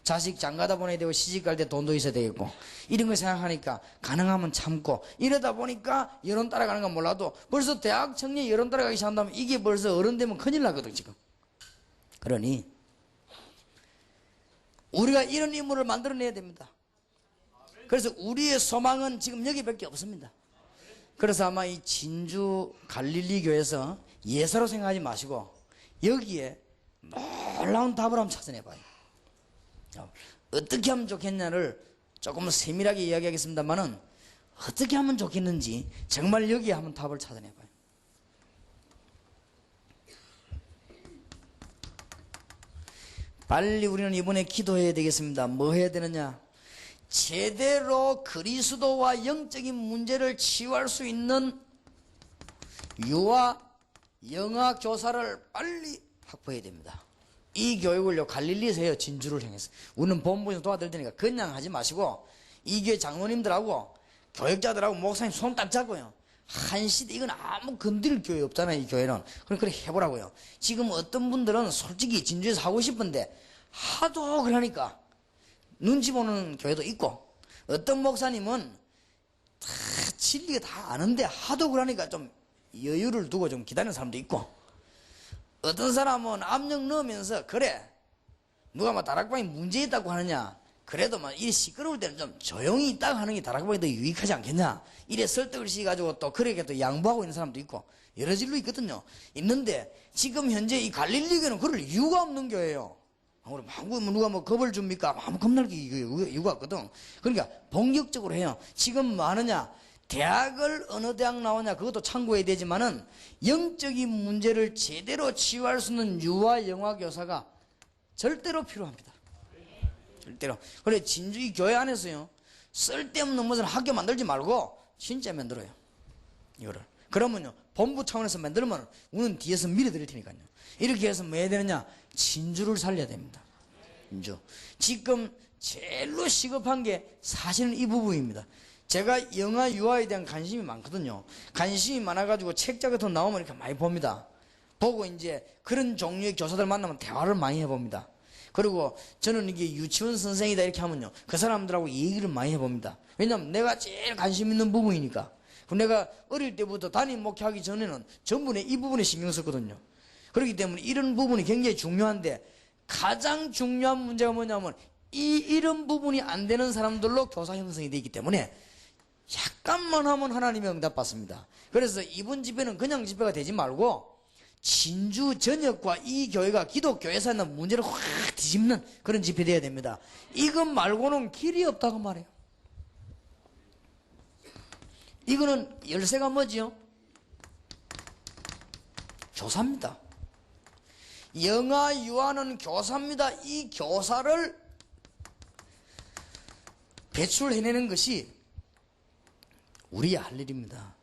자식 장가다 보내야 되고 시집갈 때 돈도 있어야 되겠고 이런 거 생각하니까 가능하면 참고 이러다 보니까 여론 따라가는 건 몰라도 벌써 대학 청년 여론 따라가기 시작한다면 이게 벌써 어른 되면 큰일 나거든 지금. 그러니 우리가 이런 인물을 만들어내야 됩니다. 그래서 우리의 소망은 지금 여기밖에 없습니다. 그래서 아마 이 진주 갈릴리 교회에서 예사로 생각하지 마시고 여기에 놀라운 답을 한번 찾아내봐요. 어떻게 하면 좋겠냐를 조금 세밀하게 이야기하겠습니다만은 어떻게 하면 좋겠는지 정말 여기에 한번 답을 찾아내봐요. 빨리 우리는 이번에 기도해야 되겠습니다. 뭐 해야 되느냐? 제대로 그리스도와 영적인 문제를 치유할 수 있는 유아 영아 교사를 빨리 확보해야 됩니다. 이 교육을요 갈릴리에서 해요. 진주를 향해서. 우리는 본부에서 도와드릴 테니까 그냥 하지 마시고 이 교회 장로님들하고 교육자들하고 목사님 손 딱 잡고요. 한 시대 이건 아무 건드릴 교회 없잖아요. 이 교회는. 그래 해보라고요. 지금 어떤 분들은 솔직히 진주에서 하고 싶은데 하도 그러니까 눈치 보는 교회도 있고 어떤 목사님은 다 진리가 다 아는데 하도 그러니까 좀 여유를 두고 좀 기다리는 사람도 있고 어떤 사람은 압력 넣으면서 그래 누가 막 다락방에 문제 있다고 하느냐 그래도 막 이래 시끄러울 때는 좀 조용히 있다가 하는 게 다락방에 더 유익하지 않겠냐 이래 설득을 시켜가지고 또 그렇게 또 양보하고 있는 사람도 있고 여러 진로 있거든요. 있는데 지금 현재 이 갈릴리 교회는 그럴 이유가 없는 교회예요. 누가 뭐 겁을 줍니까? 아무 겁날 게 이유가 없거든. 그러니까 본격적으로 해요. 지금 뭐 하느냐? 대학을 어느 대학 나오냐 그것도 참고해야 되지만은 영적인 문제를 제대로 치유할 수 있는 유아 영아 교사가 절대로 필요합니다. 절대로. 그래 진주 이 교회 안에서요 쓸데없는 무슨 학교 만들지 말고 진짜 만들어요. 이거를. 그러면요 본부 차원에서 만들면 우리는 뒤에서 밀어드릴 테니까요. 이렇게 해서 뭐 해야 되느냐? 진주를 살려야 됩니다. 진주. 지금 제일로 시급한 게 사실은 이 부분입니다. 제가 영아 유아에 대한 관심이 많거든요. 관심이 많아가지고 책자 같은 거 나오면 이렇게 많이 봅니다. 보고 이제 그런 종류의 교사들 만나면 대화를 많이 해봅니다. 그리고 저는 이게 유치원 선생이다 이렇게 하면요 그 사람들하고 얘기를 많이 해봅니다. 왜냐면 내가 제일 관심 있는 부분이니까. 내가 어릴 때부터 담임 목회하기 전에는 전부 이 부분에 신경 썼거든요. 그렇기 때문에 이런 부분이 굉장히 중요한데 가장 중요한 문제가 뭐냐면 이런 부분이 안 되는 사람들로 교사 형성이 되기 때문에 약간만 하면 하나님의 응답받습니다. 그래서 이번 집회는 그냥 집회가 되지 말고 진주 전역과 이 교회가 기독교회에서 있는 문제를 확 뒤집는 그런 집회 되어야 됩니다. 이것 말고는 길이 없다고 말해요. 이거는 열쇠가 뭐지요? 교사입니다. 영아 유아는 교사입니다. 이 교사를 배출해내는 것이 우리의 할 일입니다.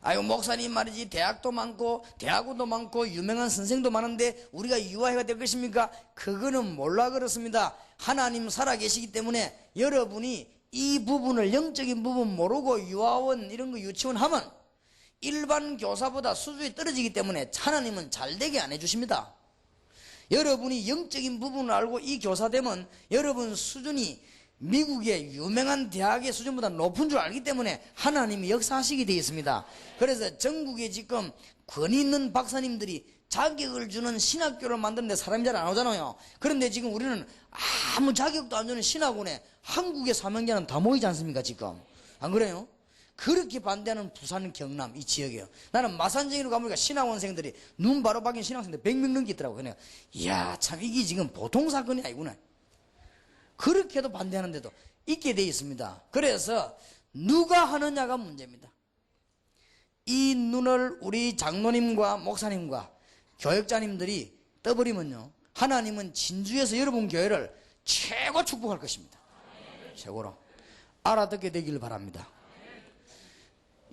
아이고 목사님 말이지 대학도 많고 대학원도 많고 유명한 선생도 많은데 우리가 유아회가 될 것입니까? 그거는 몰라 그렇습니다. 하나님 살아계시기 때문에 여러분이 이 부분을 영적인 부분 모르고 유아원 이런 거 유치원 하면 일반 교사보다 수준이 떨어지기 때문에 하나님은 잘되게 안 해주십니다. 여러분이 영적인 부분을 알고 이 교사 되면 여러분 수준이 미국의 유명한 대학의 수준보다 높은 줄 알기 때문에 하나님이 역사하시게 되어 있습니다. 그래서 전국에 지금 권위 있는 박사님들이 자격을 주는 신학교를 만드는데 사람이 잘 안 오잖아요. 그런데 지금 우리는 아무 자격도 안 주는 신학원에 한국의 사명자는 다 모이지 않습니까 지금? 안 그래요? 그렇게 반대하는 부산 경남 이 지역이에요. 나는 마산정으로 가보니까 신학원생들이 눈 바로 박인 신학생들 100명 넘게 있더라고요. 그냥 이야 참 이게 지금 보통 사건이 아니구나. 그렇게도 반대하는데도 있게 되어 있습니다. 그래서 누가 하느냐가 문제입니다. 이 눈을 우리 장로님과 목사님과 교역자님들이 떠버리면요 하나님은 진주에서 여러분 교회를 최고 축복할 것입니다. 최고로 알아듣게 되길 바랍니다.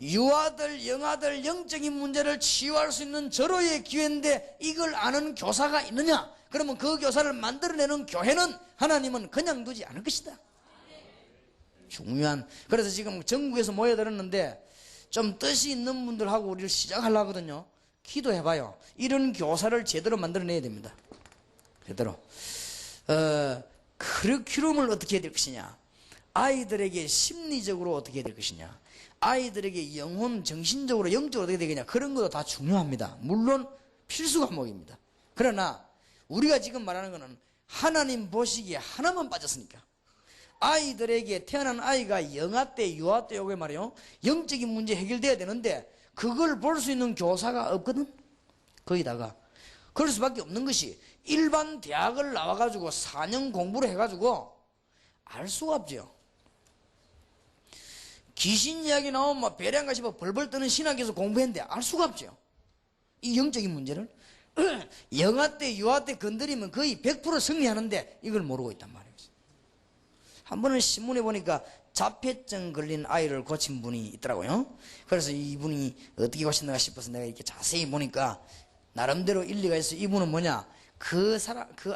유아들 영아들 영적인 문제를 치유할 수 있는 절호의 기회인데 이걸 아는 교사가 있느냐? 그러면 그 교사를 만들어내는 교회는 하나님은 그냥 두지 않을 것이다. 중요한. 그래서 지금 전국에서 모여들었는데 좀 뜻이 있는 분들하고 우리를 시작하려고 하거든요. 기도해봐요. 이런 교사를 제대로 만들어내야 됩니다. 제대로. 커리큘럼을 어떻게 해야 될 것이냐, 아이들에게 심리적으로 어떻게 해야 될 것이냐, 아이들에게 영혼, 정신적으로, 영적으로 어떻게 되겠냐, 그런 것도 다 중요합니다. 물론 필수 과목입니다. 그러나 우리가 지금 말하는 것은 하나님 보시기에 하나만 빠졌으니까. 아이들에게 태어난 아이가 영아 때, 유아 때 요게 말이에요. 영적인 문제 해결돼야 되는데 그걸 볼 수 있는 교사가 없거든. 거기다가 그럴 수밖에 없는 것이 일반 대학을 나와가지고 4년 공부를 해가지고 알 수가 없죠. 귀신 이야기 나오면 막 배량가시 벌벌 떠는 신학에서 공부했는데 알 수가 없죠. 이 영적인 문제를 영아 때, 유아 때 건드리면 거의 100% 승리하는데 이걸 모르고 있단 말이에요. 한 번은 신문에 보니까 자폐증 걸린 아이를 고친 분이 있더라고요. 그래서 이분이 어떻게 고쳤는가 싶어서 내가 이렇게 자세히 보니까 나름대로 일리가 있어. 이분은 뭐냐, 그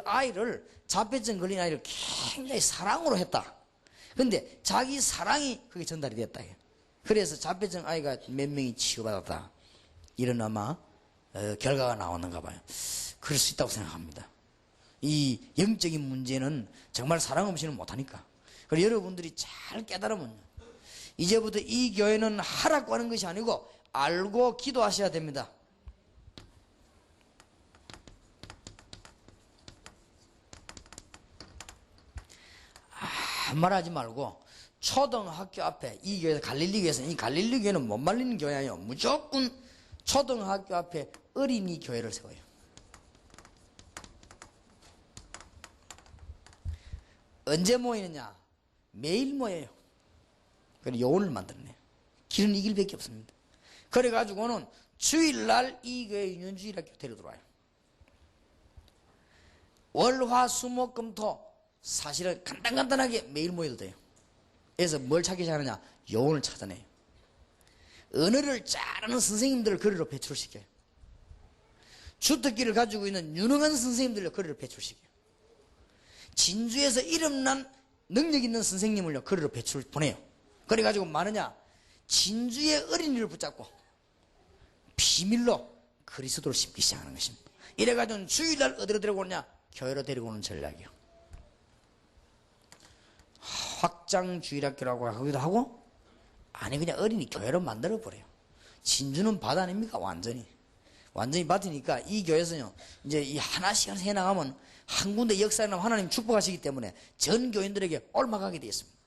아이를, 자폐증 걸린 아이를 굉장히 사랑으로 했다. 근데 자기 사랑이 그게 전달이 됐다. 그래서 자폐증 아이가 몇 명이 치유받았다. 이런 아마 결과가 나오는가 봐요. 그럴 수 있다고 생각합니다. 이 영적인 문제는 정말 사랑 없이는 못하니까. 그리고 여러분들이 잘 깨달으면 이제부터 이 교회는 하라고 하는 것이 아니고 알고 기도하셔야 됩니다. 아무 말하지 말고 초등학교 앞에, 이 교회에서 갈릴리 교회에서는, 이 갈릴리 교회는 못 말리는 교회 아니에요. 무조건 초등학교 앞에 어린이 교회를 세워요. 언제 모이느냐? 매일 모여요. 그래서 요원을 만들어내요. 길은 이 길밖에 없습니다. 그래가지고는 주일날 이 교회 유년주일학교 데려들어와요. 월화수목금토 사실은 간단하게 매일 모여도 돼요. 그래서 뭘 찾기 시작하느냐? 요원을 찾아내요. 언어를 잘하는 선생님들을 거리로 배출시켜요. 주특기를 가지고 있는 유능한 선생님들을 거리로 배출시켜요. 진주에서 이름난 능력 있는 선생님을요 거리로 배출 보내요. 그래가지고 뭐하느냐? 진주의 어린이를 붙잡고 비밀로 그리스도를 심기 시작하는 것입니다. 이래가지고 주일날 어디로 데리고 오느냐? 교회로 데리고 오는 전략이요. 확장주일학교라고 하기도 하고, 아니 그냥 어린이 교회로 만들어버려요. 진주는 밭 아닙니까? 완전히 밭이니까 이 교회에서요 이제 이 하나씩 해나가면 한 군데 역사에 나면 하나님 축복하시기 때문에 전 교인들에게 옮아가게 되어 있습니다.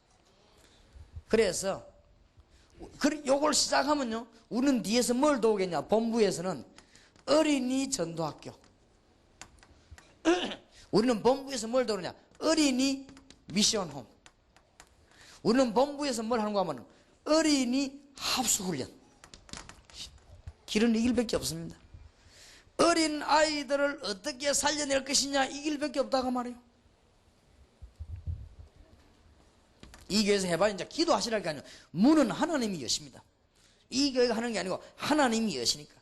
그래서 요걸 시작하면요 우리는 뒤에서 뭘 도우겠냐? 본부에서는 어린이 전도학교, 우리는 본부에서 뭘 도우느냐? 어린이 미션홈. 우리는 본부에서 뭘 하는가 하면 어린이 합수훈련. 길은 이 길밖에 없습니다. 어린 아이들을 어떻게 살려낼 것이냐, 이 길밖에 없다고 말해요. 이 교회에서 해봐야 이제 기도하시랄 게 아니에요. 문은 하나님이 여십니다. 이 교회가 하는 게 아니고 하나님이 여시니까.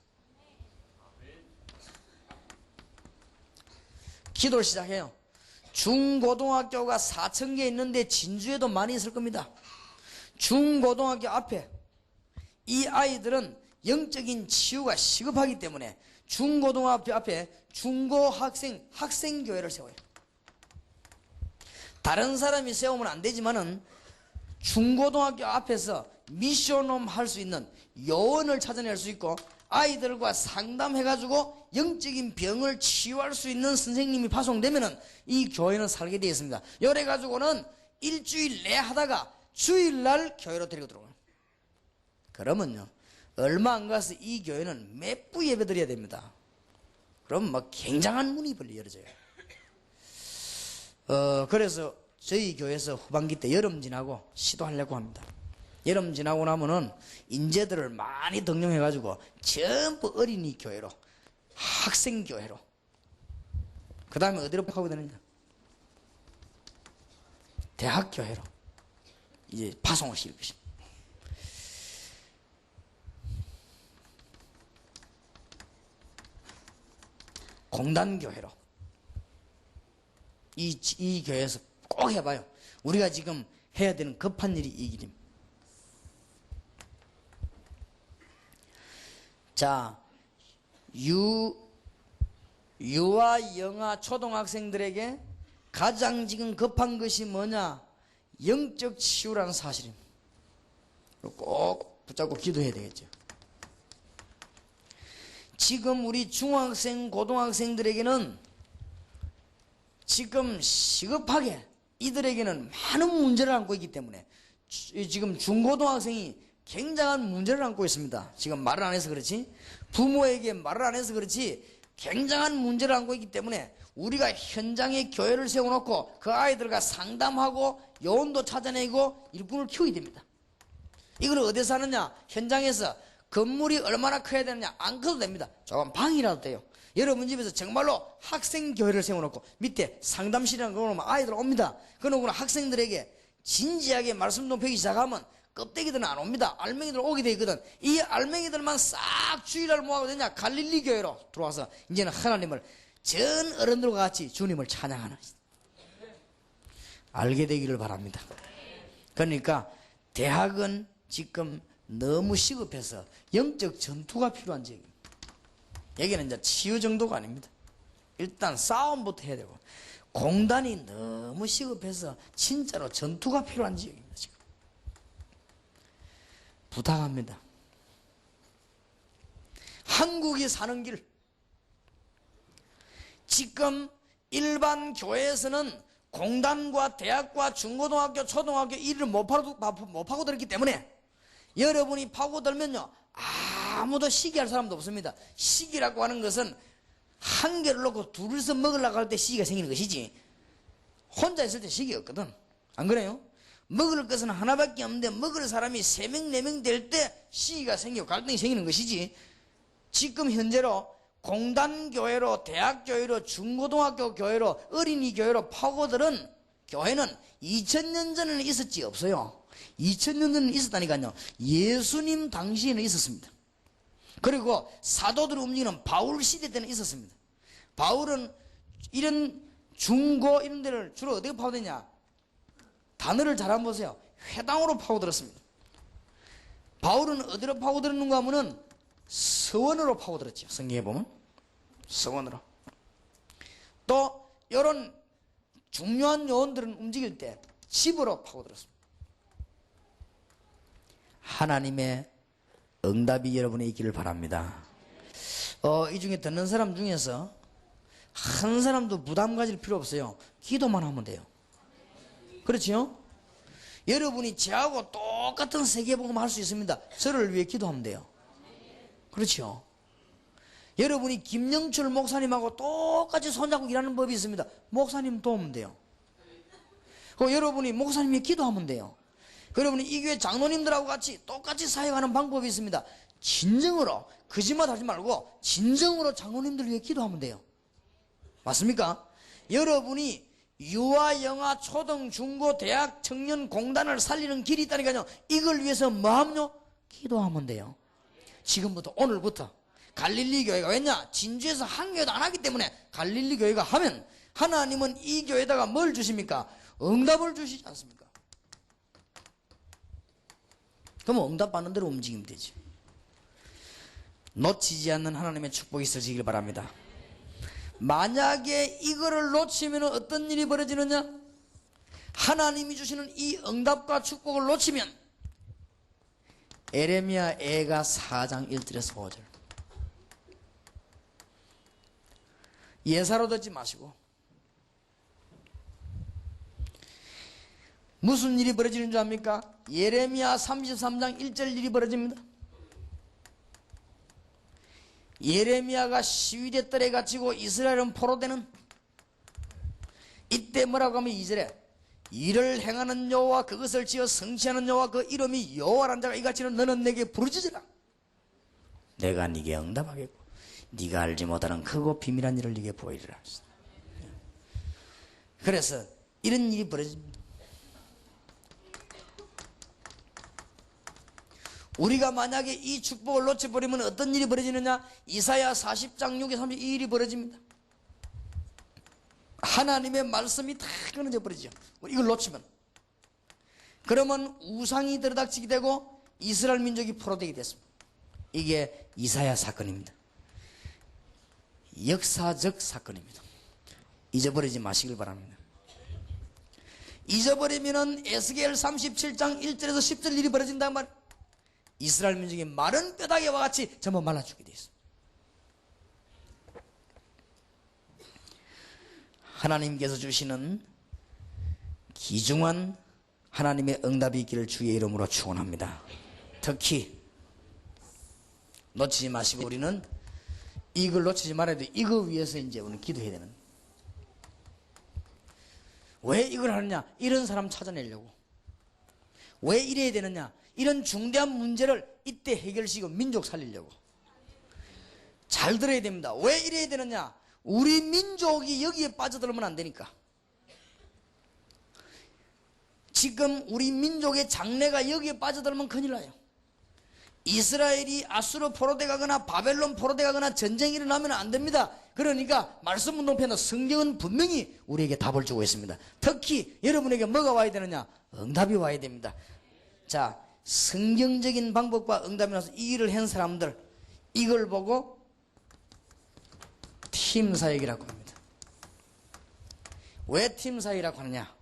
기도를 시작해요. 중고등학교가 4,000개 있는데 진주에도 많이 있을 겁니다. 중고등학교 앞에 이 아이들은 영적인 치유가 시급하기 때문에 중고등학교 앞에 학생교회를 세워요. 다른 사람이 세우면 안 되지만은 중고등학교 앞에서 미션홈 할 수 있는 요원을 찾아낼 수 있고, 아이들과 상담해가지고 영적인 병을 치유할 수 있는 선생님이 파송되면은 이 교회는 살게 되어 있습니다. 이래가지고는 일주일 내 하다가 주일날 교회로 데리고 들어가요. 그러면요 얼마 안 가서 이 교회는 매부 예배 드려야 됩니다. 그럼 막 굉장한 문이 열려져요. 그래서 저희 교회에서 후반기 때 여름 지나고 시도하려고 합니다. 여름 지나고 나면은 인재들을 많이 등용해가지고 전부 어린이 교회로, 학생 교회로, 그 다음에 어디로 하게 되느냐? 대학 교회로 이제 파송을 시킬 것입니다. 공단교회로 이 교회에서 꼭 해봐요. 우리가 지금 해야 되는 급한 일이 이 길입니다. 자, 유아 영아 초등학생들에게 가장 지금 급한 것이 뭐냐? 영적 치유라는 사실입니다. 꼭 붙잡고 기도해야 되겠죠. 지금 우리 중학생 고등학생들에게는 지금 시급하게 이들에게는 많은 문제를 안고 있기 때문에 지금 중고등학생이 굉장한 문제를 안고 있습니다. 지금 말을 안 해서 그렇지, 부모에게 말을 안 해서 그렇지 굉장한 문제를 안고 있기 때문에 우리가 현장에 교회를 세워놓고 그 아이들과 상담하고 요원도 찾아내고 일꾼을 키워야 됩니다. 이걸 어디서 하느냐? 현장에서. 건물이 얼마나 커야 되느냐? 안 커도 됩니다. 조금 방이라도 돼요. 여러분 집에서 정말로 학생교회를 세워놓고 밑에 상담실이라는 거 놓으면 아이들 옵니다. 그러고 학생들에게 진지하게 말씀 좀 배우기 시작하면 껍데기들은 안 옵니다. 알맹이들 오게 돼 있거든. 이 알맹이들만 싹 주일날 뭐하고 되냐? 갈릴리 교회로 들어와서 이제는 하나님을 전 어른들과 같이 주님을 찬양하는, 알게 되기를 바랍니다. 그러니까 대학은 지금 너무 시급해서 영적 전투가 필요한 지역입니다. 여기는 이제 치유 정도가 아닙니다. 일단 싸움부터 해야 되고, 공단이 너무 시급해서 진짜로 전투가 필요한 지역입니다. 지금 부탁합니다. 한국이 사는 길, 지금 일반 교회에서는 공단과 대학과 중고등학교, 초등학교 일을 못 파고들었기 때문에 여러분이 파고들면요 아무도 시기할 사람도 없습니다. 시기라고 하는 것은 한 개를 놓고 둘이서 먹으려고 할 때 시기가 생기는 것이지, 혼자 있을 때 시기 없거든. 안 그래요? 먹을 것은 하나밖에 없는데 먹을 사람이 3명 4명 될 때 시기가 생기고 갈등이 생기는 것이지, 지금 현재로 공단교회로, 대학교회로, 중고등학교 교회로, 어린이 교회로 파고들은 교회는 2000년 전에는 있었지 없어요. 2000년 전에는 있었다니까요. 예수님 당시에는 있었습니다. 그리고 사도들이 움직이는 바울 시대 때는 있었습니다. 바울은 이런 중고 이런 데를 주로 어디에 파고드냐? 단어를 잘 한번 보세요. 회당으로 파고들었습니다. 바울은 어디로 파고들었는가 하면은 서원으로 파고들었죠. 성경에 보면 서원으로. 또 이런 중요한 요원들은 움직일 때 집으로 파고들었습니다. 하나님의 응답이 여러분에 있기를 바랍니다. 이 중에 듣는 사람 중에서 한 사람도 부담 가질 필요 없어요. 기도만 하면 돼요. 그렇지요? 여러분이 저하고 똑같은 세계복음 할 수 있습니다. 저를 위해 기도하면 돼요. 그렇죠? 여러분이 김영철 목사님하고 똑같이 손잡고 일하는 법이 있습니다. 목사님 도우면 돼요. 여러분이 목사님이 기도하면 돼요. 여러분이 이 교회 장로님들하고 같이 똑같이 사역하는 방법이 있습니다. 진정으로, 거짓말 하지 말고 진정으로 장로님들 위해 기도하면 돼요. 맞습니까? 여러분이 유아, 영아, 초등, 중고, 대학, 청년 공단을 살리는 길이 있다니까요. 이걸 위해서 뭐 하면요? 기도하면 돼요. 지금부터, 오늘부터 갈릴리 교회가, 왜냐? 진주에서 한 교회도 안 하기 때문에 갈릴리 교회가 하면 하나님은 이 교회에다가 뭘 주십니까? 응답을 주시지 않습니까? 그럼 응답 받는 대로 움직이면 되지. 놓치지 않는 하나님의 축복이 있으시길 바랍니다. 만약에 이거를 놓치면 어떤 일이 벌어지느냐? 하나님이 주시는 이 응답과 축복을 놓치면 에레미야 애가 4장 1절에서 5절, 예사로 듣지 마시고 무슨 일이 벌어지는 줄 압니까? 예레미야 33장 1절 일이 벌어집니다. 예레미야가 시위대 뜰에 갇히고 이스라엘은 포로되는 이때 뭐라고 하면 2절에 이를 행하는 여호와 그것을 지어 성취하는 여호와 그 이름이 여호와란 자가 이같이는 너는 내게 부르짖으라. 내가 네게 응답하겠고 네가 알지 못하는 크고 비밀한 일을 네게 보이리라. 그래서 이런 일이 벌어집니다. 우리가 만약에 이 축복을 놓쳐버리면 어떤 일이 벌어지느냐? 이사야 40장 6에 32 일이 벌어집니다. 하나님의 말씀이 다 끊어져 버리죠. 이걸 놓치면. 그러면 우상이 들어닥치게 되고 이스라엘 민족이 포로되게 됐습니다. 이게 이사야 사건입니다. 역사적 사건입니다. 잊어버리지 마시길 바랍니다. 잊어버리면은 에스겔 37장 1절에서 10절 일이 벌어진단 말이에요. 이스라엘 민족이 마른 뼈다귀와 같이 전부 말라 죽게 되어 있습니다. 하나님께서 주시는 귀중한 하나님의 응답이 있기를 주의 이름으로 축원합니다. 특히 놓치지 마시고 우리는 이걸 놓치지 말아야 돼. 이거 위해서 이제 우리는 기도해야 되는. 왜 이걸 하느냐? 이런 사람 찾아내려고. 왜 이래야 되느냐? 이런 중대한 문제를 이때 해결시키고 민족 살리려고. 잘 들어야 됩니다. 왜 이래야 되느냐? 우리 민족이 여기에 빠져들면 안 되니까. 지금 우리 민족의 장래가 여기에 빠져들면 큰일 나요. 이스라엘이 아수르 포로돼 가거나 바벨론 포로돼 가거나 전쟁이 일어나면 안 됩니다. 그러니까 말씀 운동편은 성경은 분명히 우리에게 답을 주고 있습니다. 특히 여러분에게 뭐가 와야 되느냐? 응답이 와야 됩니다. 자, 성경적인 방법과 응답이 나서 이 일을 한 사람들, 이걸 보고 팀사역이라고 합니다. 왜 팀사역이라고 하느냐?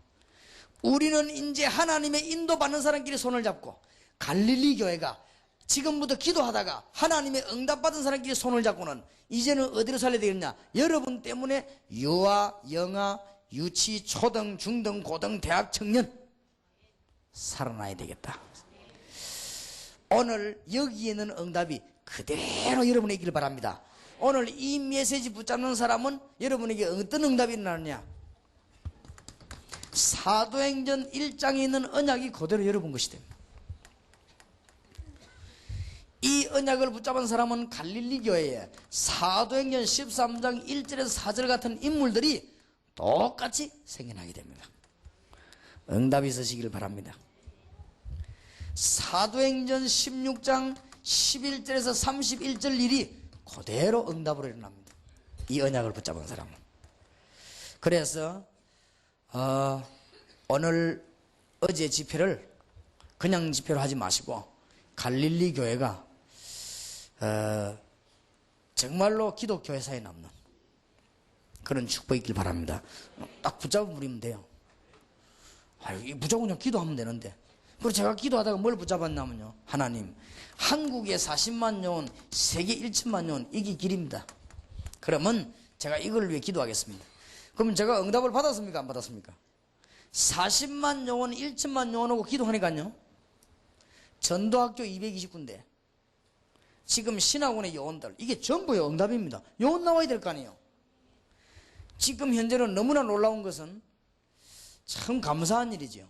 우리는 이제 하나님의 인도받는 사람끼리 손을 잡고 갈릴리 교회가 지금부터 기도하다가 하나님의 응답받은 사람끼리 손을 잡고는 이제는 어디로 살려야 되겠냐? 여러분 때문에 유아, 영아, 유치, 초등, 중등, 고등, 대학 청년 살아나야 되겠다. 오늘 여기에 있는 응답이 그대로 여러분에게 있기를 바랍니다. 오늘 이 메시지 붙잡는 사람은 여러분에게 어떤 응답이 일어나느냐? 사도행전 1장에 있는 언약이 그대로 여러분 것이 됩니다. 이 언약을 붙잡은 사람은 갈릴리 교회에 사도행전 13장 1절에서 4절 같은 인물들이 똑같이 생겨나게 됩니다. 응답이 있으시길 바랍니다. 사도행전 16장 11절에서 31절 일이 그대로 응답으로 일어납니다. 이 언약을 붙잡은 사람은. 그래서 오늘 어제 집회를 그냥 집회로 하지 마시고 갈릴리 교회가 정말로 기독교회사에 남는 그런 축복이 있길 바랍니다. 딱 붙잡아 버리면 돼요. 무조건 그냥 기도하면 되는데. 그리고 제가 기도하다가 뭘 붙잡았냐면요, 하나님, 한국에 40만 년, 세계 1천만 년, 이게 길입니다. 그러면 제가 이걸 위해 기도하겠습니다. 그러면 제가 응답을 받았습니까? 안 받았습니까? 40만 영혼, 1천만 영혼하고 기도하니까요, 전도학교 220군데, 지금 신학원의 요원들, 이게 전부의 응답입니다. 요원 나와야 될 거 아니에요. 지금 현재는 너무나 놀라운 것은 참 감사한 일이죠.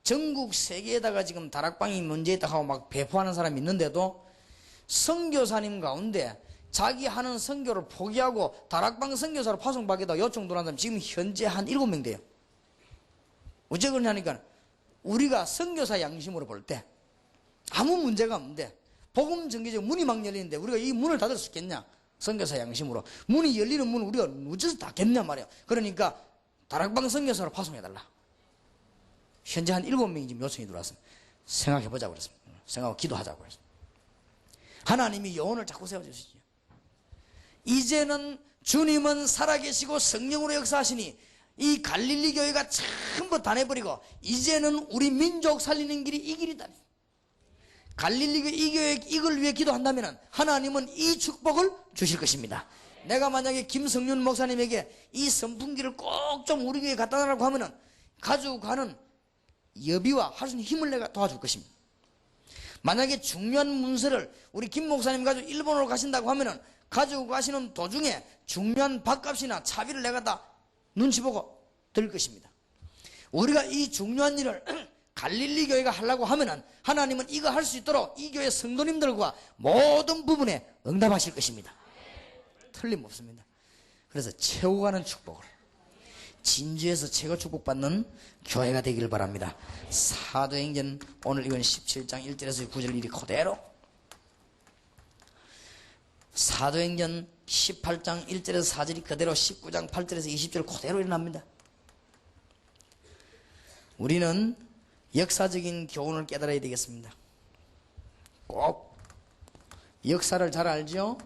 전국 세계에다가 지금 다락방이 문제있다 하고 막 배포하는 사람이 있는데도 선교사님 가운데 자기 하는 선교를 포기하고 다락방 선교사로 파송받겠다고 요청 들어온 사람 지금 현재 한 7명 돼요. 어째 그러냐니까 우리가 선교사 양심으로 볼 때 아무 문제가 없는데 복음 전개적 문이 막 열리는데 우리가 이 문을 닫을 수 있겠냐? 선교사 양심으로 문이 열리는 문을 우리가 어째서 닫겠냐 말이야. 그러니까 다락방 선교사로 파송해달라. 현재 한 7명이 지금 요청이 들어왔습니다. 생각해보자고 그랬습니다. 생각하고 기도하자고 그랬습니다. 하나님이 영혼을 자꾸 세워주시죠. 이제는 주님은 살아계시고 성령으로 역사하시니 이 갈릴리 교회가 전부 다 내버리고 이제는 우리 민족 살리는 길이 이 길이다. 갈릴리 교회 이 교회 이걸 위해 기도한다면 하나님은 이 축복을 주실 것입니다. 내가 만약에 김성윤 목사님에게 이 선풍기를 꼭 좀 우리 교회에 갖다 달라고 하면은 가지고 가는 여비와 할 수 있는 힘을 내가 도와줄 것입니다. 만약에 중요한 문서를 우리 김 목사님 가지고 일본으로 가신다고 하면은 가지고 가시는 도중에 중요한 밥값이나 차비를 내가 다 눈치 보고 드릴 것입니다. 우리가 이 중요한 일을 갈릴리 교회가 하려고 하면은 하나님은 이거 할 수 있도록 이 교회 성도님들과 모든 부분에 응답하실 것입니다. 틀림없습니다. 그래서 채우고 가는 축복을 진주에서 최고 축복받는 교회가 되기를 바랍니다. 사도행전 오늘 이건 17장 1절에서 9절 일이 그대로, 사도행전 18장 1절에서 4절이 그대로 19장 8절에서 20절 그대로 일어납니다. 우리는 역사적인 교훈을 깨달아야 되겠습니다. 꼭 역사를 잘 알죠?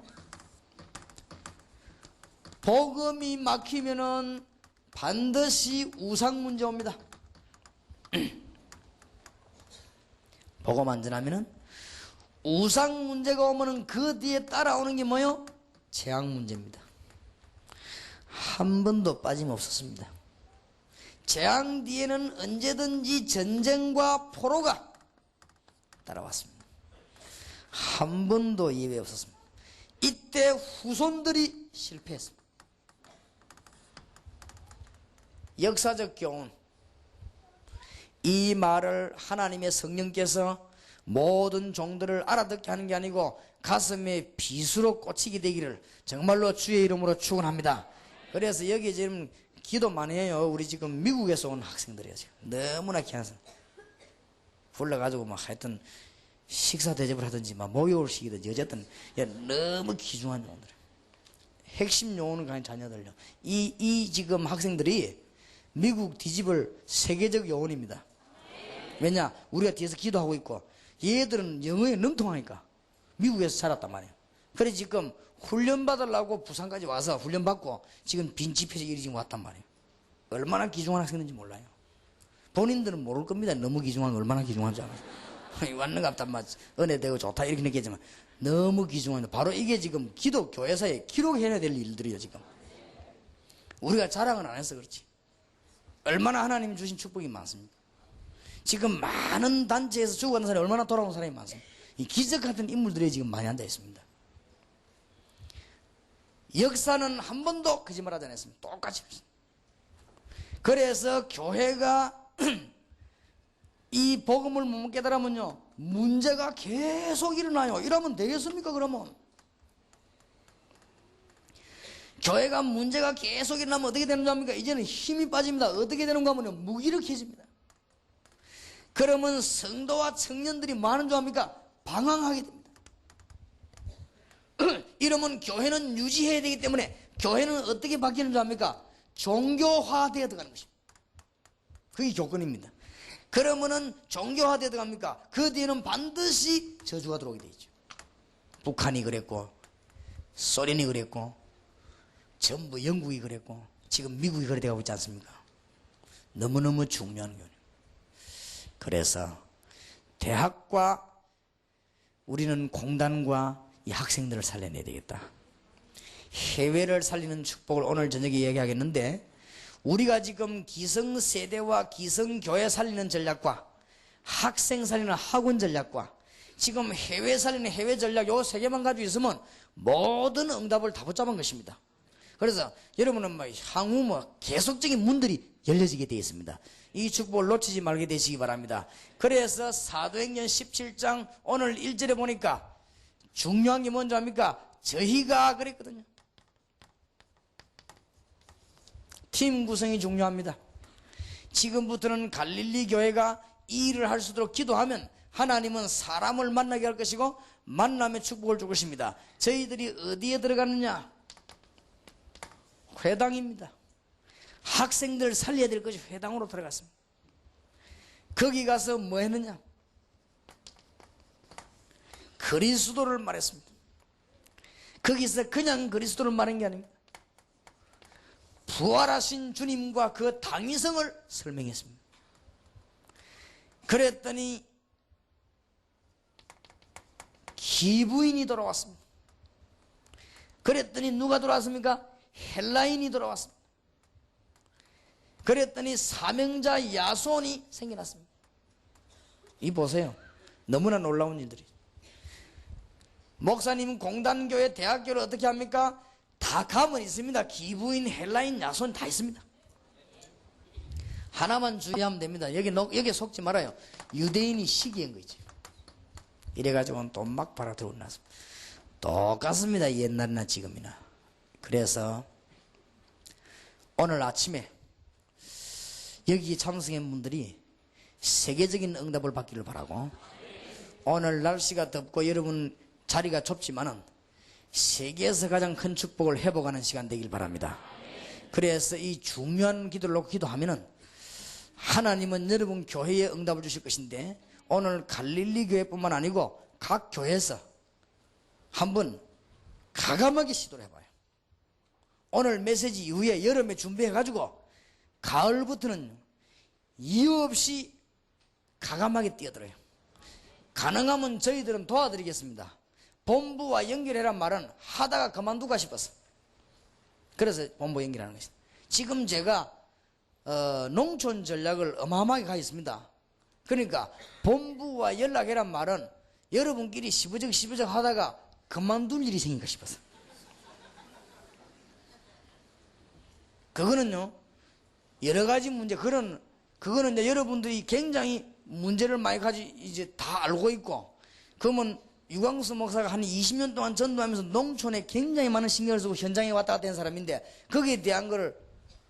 복음이 막히면은 반드시 우상 문제 옵니다. 복음 안 전하면은 우상 문제가 오면은 그 뒤에 따라오는 게 뭐요? 재앙 문제입니다. 한 번도 빠짐없었습니다. 재앙 뒤에는 언제든지 전쟁과 포로가 따라왔습니다. 한 번도 예외 없었습니다. 이때 후손들이 실패했습니다. 역사적 교훈, 이 말을 하나님의 성령께서 모든 종들을 알아듣게 하는 게 아니고 가슴에 비수로 꽂히게 되기를 정말로 주의 이름으로 축원합니다. 그래서 여기 지금 기도 많이 해요. 우리 지금 미국에서 온 학생들이에요. 지금 너무나 귀한 불러가지고 막 하여튼 식사 대접을 하든지 막 목욕식이든지 어쨌든 너무 귀중한 용어들, 핵심 용어는 가진 자녀들요. 이 지금 학생들이 미국 뒤집을 세계적 요원입니다. 왜냐? 우리가 뒤에서 기도하고 있고 얘들은 영어에 능통하니까 미국에서 자랐단 말이에요. 그래서 지금 훈련 받으려고 부산까지 와서 훈련 받고 지금 빈집해서 일이 지금 왔단 말이에요. 얼마나 귀중한 학생인지 몰라요. 본인들은 모를 겁니다. 너무 귀중한 거 얼마나 귀중한 줄 알아요. 왔는갑다 막 은혜 되고 좋다 이렇게 느끼지만 너무 귀중한, 바로 이게 지금 기독 교회사에 기록해야 될 일들이에요. 지금 우리가 자랑은 안 해서 그렇지 얼마나 하나님 주신 축복이 많습니다. 지금 많은 단체에서 죽어가는 사람이 얼마나 돌아온 사람이 많습니다. 이 기적 같은 인물들이 지금 많이 앉아 있습니다. 역사는 한 번도 거짓말하지 않았습니다. 똑같이. 그래서 교회가 이 복음을 못 깨달으면요 문제가 계속 일어나요. 이러면 되겠습니까? 그러면 교회가 문제가 계속 일어나면 어떻게 되는 줄 압니까? 이제는 힘이 빠집니다. 어떻게 되는가 하면 무기력해집니다. 그러면 성도와 청년들이 많은 줄 압니까? 방황하게 됩니다. 이러면 교회는 유지해야 되기 때문에 교회는 어떻게 바뀌는 줄 압니까? 종교화되어 들어가는 것입니다. 그게 조건입니다. 그러면은 종교화되어 들어갑니까? 그 뒤에는 반드시 저주가 들어오게 되어 있죠. 북한이 그랬고 소련이 그랬고 전부 영국이 그랬고 지금 미국이 그래 되고 있지 않습니까? 너무너무 중요한 거예요. 그래서 대학과 우리는 공단과 이 학생들을 살려내야 되겠다. 해외를 살리는 축복을 오늘 저녁에 이야기하겠는데, 우리가 지금 기성세대와 기성교회 살리는 전략과 학생 살리는 학원 전략과 지금 해외 살리는 해외 전략 요 세 개만 가지고 있으면 모든 응답을 다 붙잡은 것입니다. 그래서 여러분은 향후 계속적인 문들이 열려지게 되어 있습니다. 이 축복을 놓치지 말게 되시기 바랍니다. 그래서 사도행전 17장 오늘 1절에 보니까 중요한 게 뭔지 압니까? 저희가 그랬거든요. 팀 구성이 중요합니다. 지금부터는 갈릴리 교회가 이 일을 할 수 있도록 기도하면 하나님은 사람을 만나게 할 것이고 만남의 축복을 줄 것입니다. 저희들이 어디에 들어가느냐? 회당입니다. 학생들 살려야 될 것이 회당으로 들어갔습니다. 거기 가서 뭐 했느냐? 그리스도를 말했습니다. 거기서 그냥 그리스도를 말한 게 아닙니다. 부활하신 주님과 그 당위성을 설명했습니다. 그랬더니 기부인이 돌아왔습니다. 그랬더니 누가 돌아왔습니까? 헬라인이 돌아왔습니다. 그랬더니 사명자 야손이 생겨났습니다. 이 보세요. 너무나 놀라운 일들이. 목사님 공단교회 대학교를 어떻게 합니까? 다 가면 있습니다. 기부인 헬라인 야손 다 있습니다. 하나만 주의하면 됩니다. 여기 속지 말아요. 유대인이 시기한 거지. 이래가지고는 돈 막 팔아 들어오고 났습니다. 똑같습니다. 옛날이나 지금이나. 그래서 오늘 아침에 여기 참석한 분들이 세계적인 응답을 받기를 바라고, 오늘 날씨가 덥고 여러분 자리가 좁지만은 세계에서 가장 큰 축복을 회복하는 시간 되길 바랍니다. 그래서 이 중요한 기도를 놓고 기도하면은 하나님은 여러분 교회에 응답을 주실 것인데, 오늘 갈릴리 교회뿐만 아니고 각 교회에서 한번 가감하게 시도를 해봐요. 오늘 메시지 이후에 여름에 준비해가지고 가을부터는 이유 없이 가감하게 뛰어들어요. 가능하면 저희들은 도와드리겠습니다. 본부와 연결해란 말은 하다가 그만두가 싶어서 그래서 본부 연결하는 것입니다. 지금 제가 농촌 전략을 어마어마하게 가있습니다. 그러니까 본부와 연락해란 말은 여러분끼리 시부적 하다가 그만둘 일이 생긴가 싶어서. 그거는요, 여러 가지 문제, 그거는 이제 여러분들이 굉장히 문제를 많이 이제 다 알고 있고, 그러면 유광수 목사가 한 20년 동안 전도하면서 농촌에 굉장히 많은 신경을 쓰고 현장에 왔다 갔다 한 사람인데, 거기에 대한 거를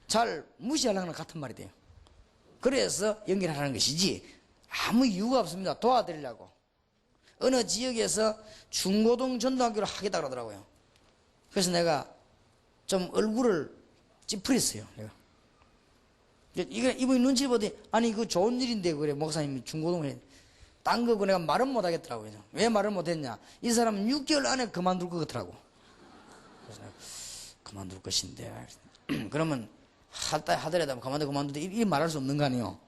잘 무시하려는 같은 말이 돼요. 그래서 연결하는 것이지, 아무 이유가 없습니다. 도와드리려고. 어느 지역에서 중고등 전도학교를 하겠다 그러더라고요. 그래서 내가 좀 얼굴을 찌푸렸어요. 내가. 이분이 눈치를 보더니, 아니, 그 좋은 일인데, 그래, 목사님이 중고등을 해. 딴 거고 내가 말은 못 하겠더라고요. 왜 말을 못 했냐? 이 사람은 6개월 안에 그만둘 것 같더라고. 그래서 내가, 그만둘 것인데. 그러면, 하더라도 그만두되, 이 말할 수 없는 거 아니에요?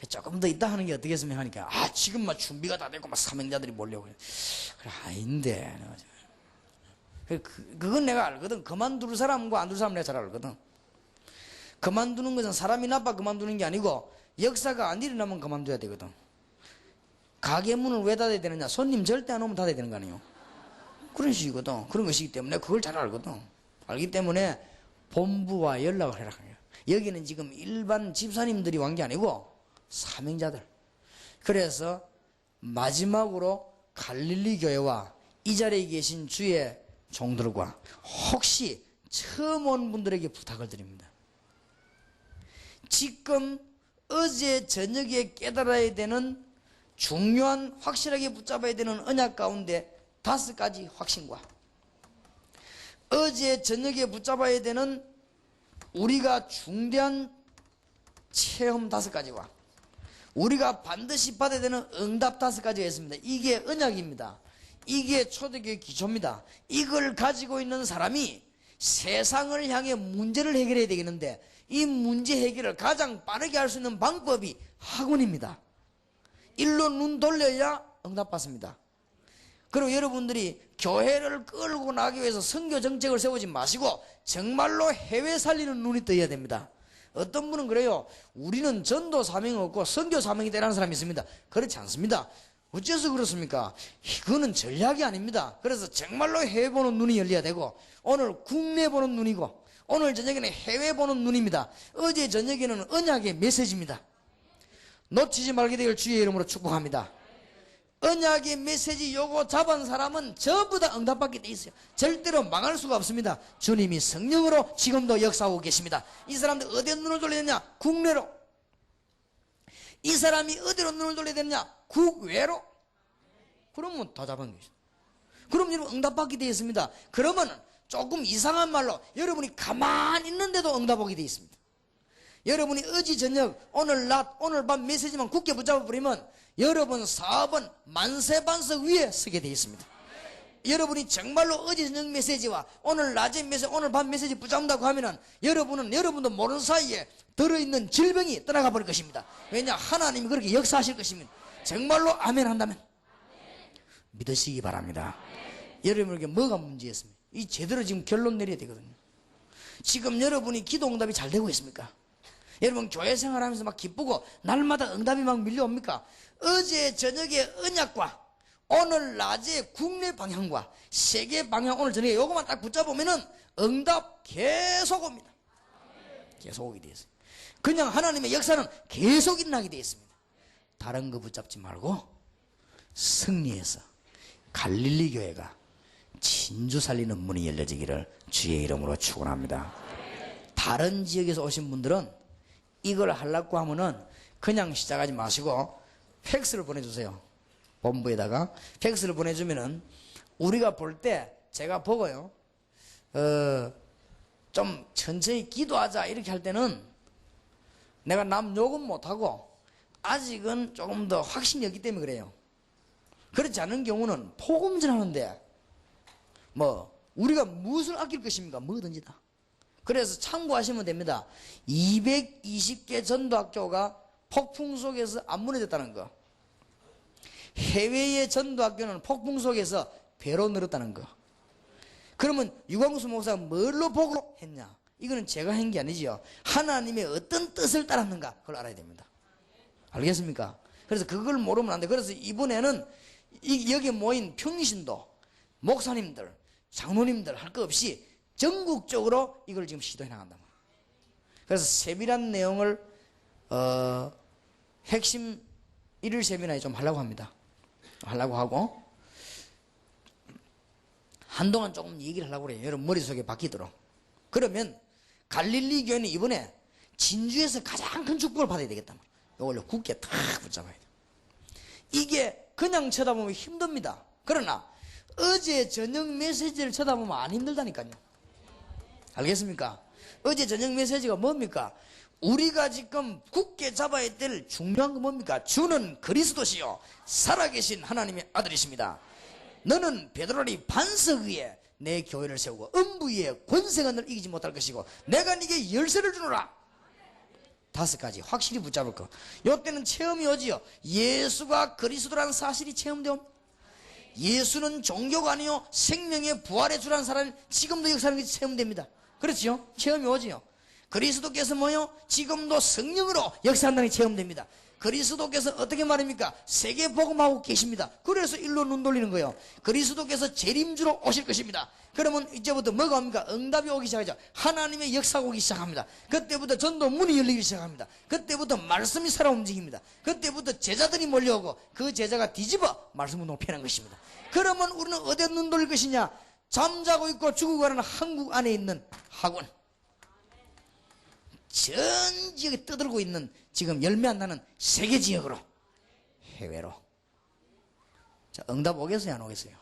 조금 더 있다 하는 게 어떻겠습니까? 하니까, 지금 막 준비가 다 됐고, 막 사명자들이 몰려고. 그래, 아닌데. 그건 내가 알거든. 그만둘 사람과 안 둘 사람 내가 잘 알거든. 그만두는 것은 사람이 나빠 그만두는 게 아니고 역사가 안 일어나면 그만둬야 되거든. 가게 문을 왜 닫아야 되느냐? 손님 절대 안 오면 닫아야 되는 거 아니에요? 그런 식이거든. 그런 것이기 때문에 그걸 잘 알거든. 알기 때문에 본부와 연락을 해라. 여기는 지금 일반 집사님들이 온 게 아니고 사명자들. 그래서 마지막으로 갈릴리 교회와 이 자리에 계신 주의 종들과 혹시 처음 온 분들에게 부탁을 드립니다. 지금 어제 저녁에 깨달아야 되는 중요한 확실하게 붙잡아야 되는 언약 가운데 5가지 확신과 어제 저녁에 붙잡아야 되는 우리가 중대한 체험 5가지와 우리가 반드시 받아야 되는 응답 5가지가 있습니다. 이게 언약입니다. 이게 초대교회 기초입니다. 이걸 가지고 있는 사람이 세상을 향해 문제를 해결해야 되겠는데 이 문제 해결을 가장 빠르게 할 수 있는 방법이 학원입니다. 일로 눈 돌려야 응답받습니다. 그리고 여러분들이 교회를 끌고 나가기 위해서 선교 정책을 세우지 마시고 정말로 해외 살리는 눈이 떠야 됩니다. 어떤 분은 그래요. 우리는 전도 사명이 없고 선교 사명이 되라는 사람이 있습니다. 그렇지 않습니다. 어째서 그렇습니까? 그거는 전략이 아닙니다. 그래서 정말로 해외 보는 눈이 열려야 되고 오늘 국내 보는 눈이고 오늘 저녁에는 해외 보는 눈입니다. 어제 저녁에는 언약의 메시지입니다. 놓치지 말게 되길 주의 이름으로 축복합니다. 언약의 메시지 요거 잡은 사람은 전부 다 응답받게 돼 있어요. 절대로 망할 수가 없습니다. 주님이 성령으로 지금도 역사하고 계십니다. 이 사람들 어디에 눈을 돌려야 되냐? 국내로. 이 사람이 어디로 눈을 돌려야 되느냐? 국외로. 그러면 다 잡은 것이죠. 그럼 여러분 응답받게 되어 있습니다. 그러면 조금 이상한 말로 여러분이 가만히 있는데도 응답하게 되어 있습니다. 여러분이 어제 저녁 오늘 낮 오늘 밤 메시지만 굳게 붙잡아 버리면 여러분 사업은 만세반석 위에 서게 되어 있습니다. 여러분이 정말로 어제 저녁 메시지와 오늘 낮의 메시지 오늘 밤 메시지 붙잡는다고 하면은 여러분도 모르는 사이에 들어있는 질병이 떠나가 버릴 것입니다. 왜냐 하나님이 그렇게 역사하실 것입니다. 정말로 아멘 한다면 믿으시기 바랍니다. 여러분에게 뭐가 문제였습니까? 이 제대로 지금 결론 내려야 되거든요. 지금 여러분이 기도 응답이 잘 되고 있습니까? 여러분 교회 생활하면서 막 기쁘고 날마다 응답이 막 밀려옵니까? 어제 저녁에 언약과 오늘 낮에 국내 방향과 세계 방향 오늘 저녁에 요것만 딱 붙잡으면은 응답 계속 옵니다. 계속 오게 되어 있어요. 그냥 하나님의 역사는 계속 일어나게 되어 있습니다. 다른 거 붙잡지 말고 승리해서 갈릴리 교회가 진주 살리는 문이 열려지기를 주의 이름으로 축원합니다. 다른 지역에서 오신 분들은 이걸 하려고 하면은 그냥 시작하지 마시고 팩스를 보내주세요. 본부에다가 팩스를 보내주면은 우리가 볼 때 제가 보고요. 좀 천천히 기도하자 이렇게 할 때는 내가 남 욕은 못하고 아직은 조금 더 확신이 없기 때문에 그래요. 그렇지 않은 경우는 복음전 하는데 우리가 무엇을 아낄 것입니까? 뭐든지 다. 그래서 참고하시면 됩니다. 220개 전도학교가 폭풍 속에서 안 무너졌다는 거. 해외의 전도학교는 폭풍 속에서 배로 늘었다는 거. 그러면 유광수 목사가 뭘로 보고 했냐? 이거는 제가 한 게 아니지요. 하나님의 어떤 뜻을 따랐는가 그걸 알아야 됩니다. 알겠습니까? 그래서 그걸 모르면 안 돼. 그래서 이번에는 여기 모인 평신도 목사님들 장로님들 할 거 없이 전국적으로 이걸 지금 시도해 나간다. 그래서 세밀한 내용을 핵심 1일 세미나에 좀 하려고 합니다. 하려고 하고 한동안 조금 얘기를 하려고 그래요. 여러분 머릿속에 박히도록. 그러면 갈릴리 교회는 이번에 진주에서 가장 큰 축복을 받아야 되겠다. 이걸로 굳게 탁 붙잡아야 돼. 이게 그냥 쳐다보면 힘듭니다. 그러나 어제 저녁 메시지를 쳐다보면 안 힘들다니까요. 알겠습니까? 어제 저녁 메시지가 뭡니까? 우리가 지금 굳게 잡아야 될 중요한 건 뭡니까? 주는 그리스도시요 살아계신 하나님의 아들이십니다. 너는 베드로니 반석 위에 내 교회를 세우고 음부 위에 권세가 널 이기지 못할 것이고 내가 네게 열쇠를 주노라. 5가지 확실히 붙잡을 거. 이때는 체험이 오지요. 예수가 그리스도라는 사실이 체험되옵니다. 예수는 종교가 아니요 생명의 부활의 주라는 사람이 지금도 역사하는 게 체험됩니다. 그렇죠? 체험이 오지요. 그리스도께서 뭐요? 지금도 성령으로 역사한다는 게 체험됩니다. 그리스도께서 어떻게 말입니까? 세계 복음하고 계십니다. 그래서 일로 눈 돌리는 거예요. 그리스도께서 재림주로 오실 것입니다. 그러면 이제부터 뭐가 옵니까? 응답이 오기 시작하죠. 하나님의 역사가 오기 시작합니다. 그때부터 전도 문이 열리기 시작합니다. 그때부터 말씀이 살아 움직입니다. 그때부터 제자들이 몰려오고 그 제자가 뒤집어 말씀을 높이는 것입니다. 그러면 우리는 어디에 눈 돌릴 것이냐? 잠자고 있고 죽어가는 한국 안에 있는 학원, 전 지역에 떠들고 있는 지금 열매 안 나는 세계 지역으로, 해외로. 자, 응답 오겠어요 안 오겠어요?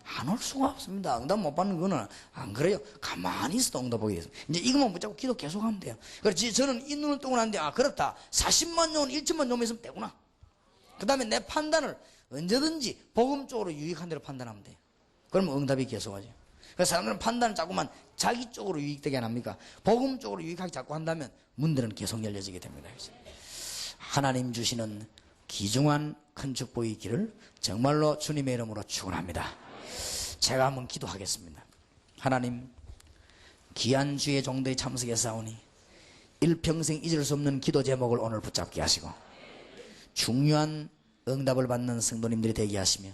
안 올 수가 없습니다. 응답 못 받는 거는 안 그래요. 가만히 있어도 응답 오겠어요. 이제 이것만 붙잡고 기도 계속하면 돼요. 그렇지. 저는 이 눈을 뜨고 났는데 그렇다 40만 년 1천만 년 있으면 되구나. 그 다음에 내 판단을 언제든지 복음 쪽으로 유익한 대로 판단하면 돼요. 그러면 응답이 계속하죠. 그래서 사람들은 판단을 자꾸만 자기 쪽으로 유익되게 안 합니까? 복음 쪽으로 유익하게 자꾸 한다면 문들은 계속 열려지게 됩니다. 하나님 주시는 귀중한 큰 축복의 길을 정말로 주님의 이름으로 축원합니다. 제가 한번 기도하겠습니다. 하나님, 귀한 주의 종들이 참석해 싸우니 일평생 잊을 수 없는 기도 제목을 오늘 붙잡게 하시고 중요한 응답을 받는 성도님들이 되게 하시며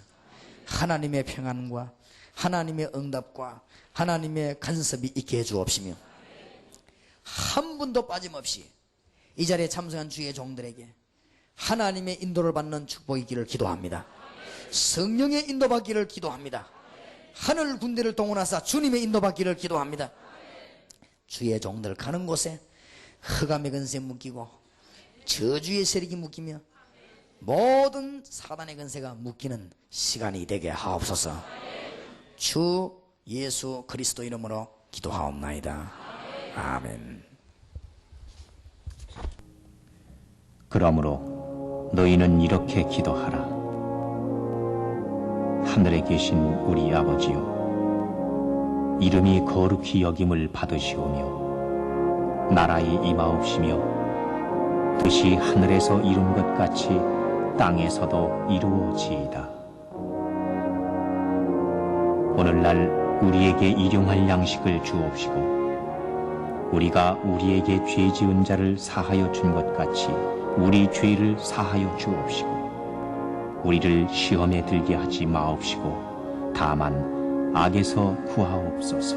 하나님의 평안과 하나님의 응답과 하나님의 간섭이 있게 해 주옵시며 한 분도 빠짐없이 이 자리에 참석한 주의 종들에게 하나님의 인도를 받는 축복의 길을 기도합니다. 성령의 인도받기를 기도합니다. 하늘 군대를 동원하사 주님의 인도받기를 기도합니다. 주의 종들 가는 곳에 흑암의 근세 묶이고 저주의 세력이 묶이며 모든 사단의 근세가 묶이는 시간이 되게 하옵소서. 주 예수 그리스도 이름으로 기도하옵나이다. 아멘. 그러므로 너희는 이렇게 기도하라. 하늘에 계신 우리 아버지요, 이름이 거룩히 여김을 받으시오며 나라의 임하옵시며 뜻이 하늘에서 이룬 것 같이 땅에서도 이루어지이다. 오늘날 우리에게 일용할 양식을 주옵시고 우리가 우리에게 죄 지은 자를 사하여 준 것 같이 우리 죄를 사하여 주옵시고 우리를 시험에 들게 하지 마옵시고 다만 악에서 구하옵소서.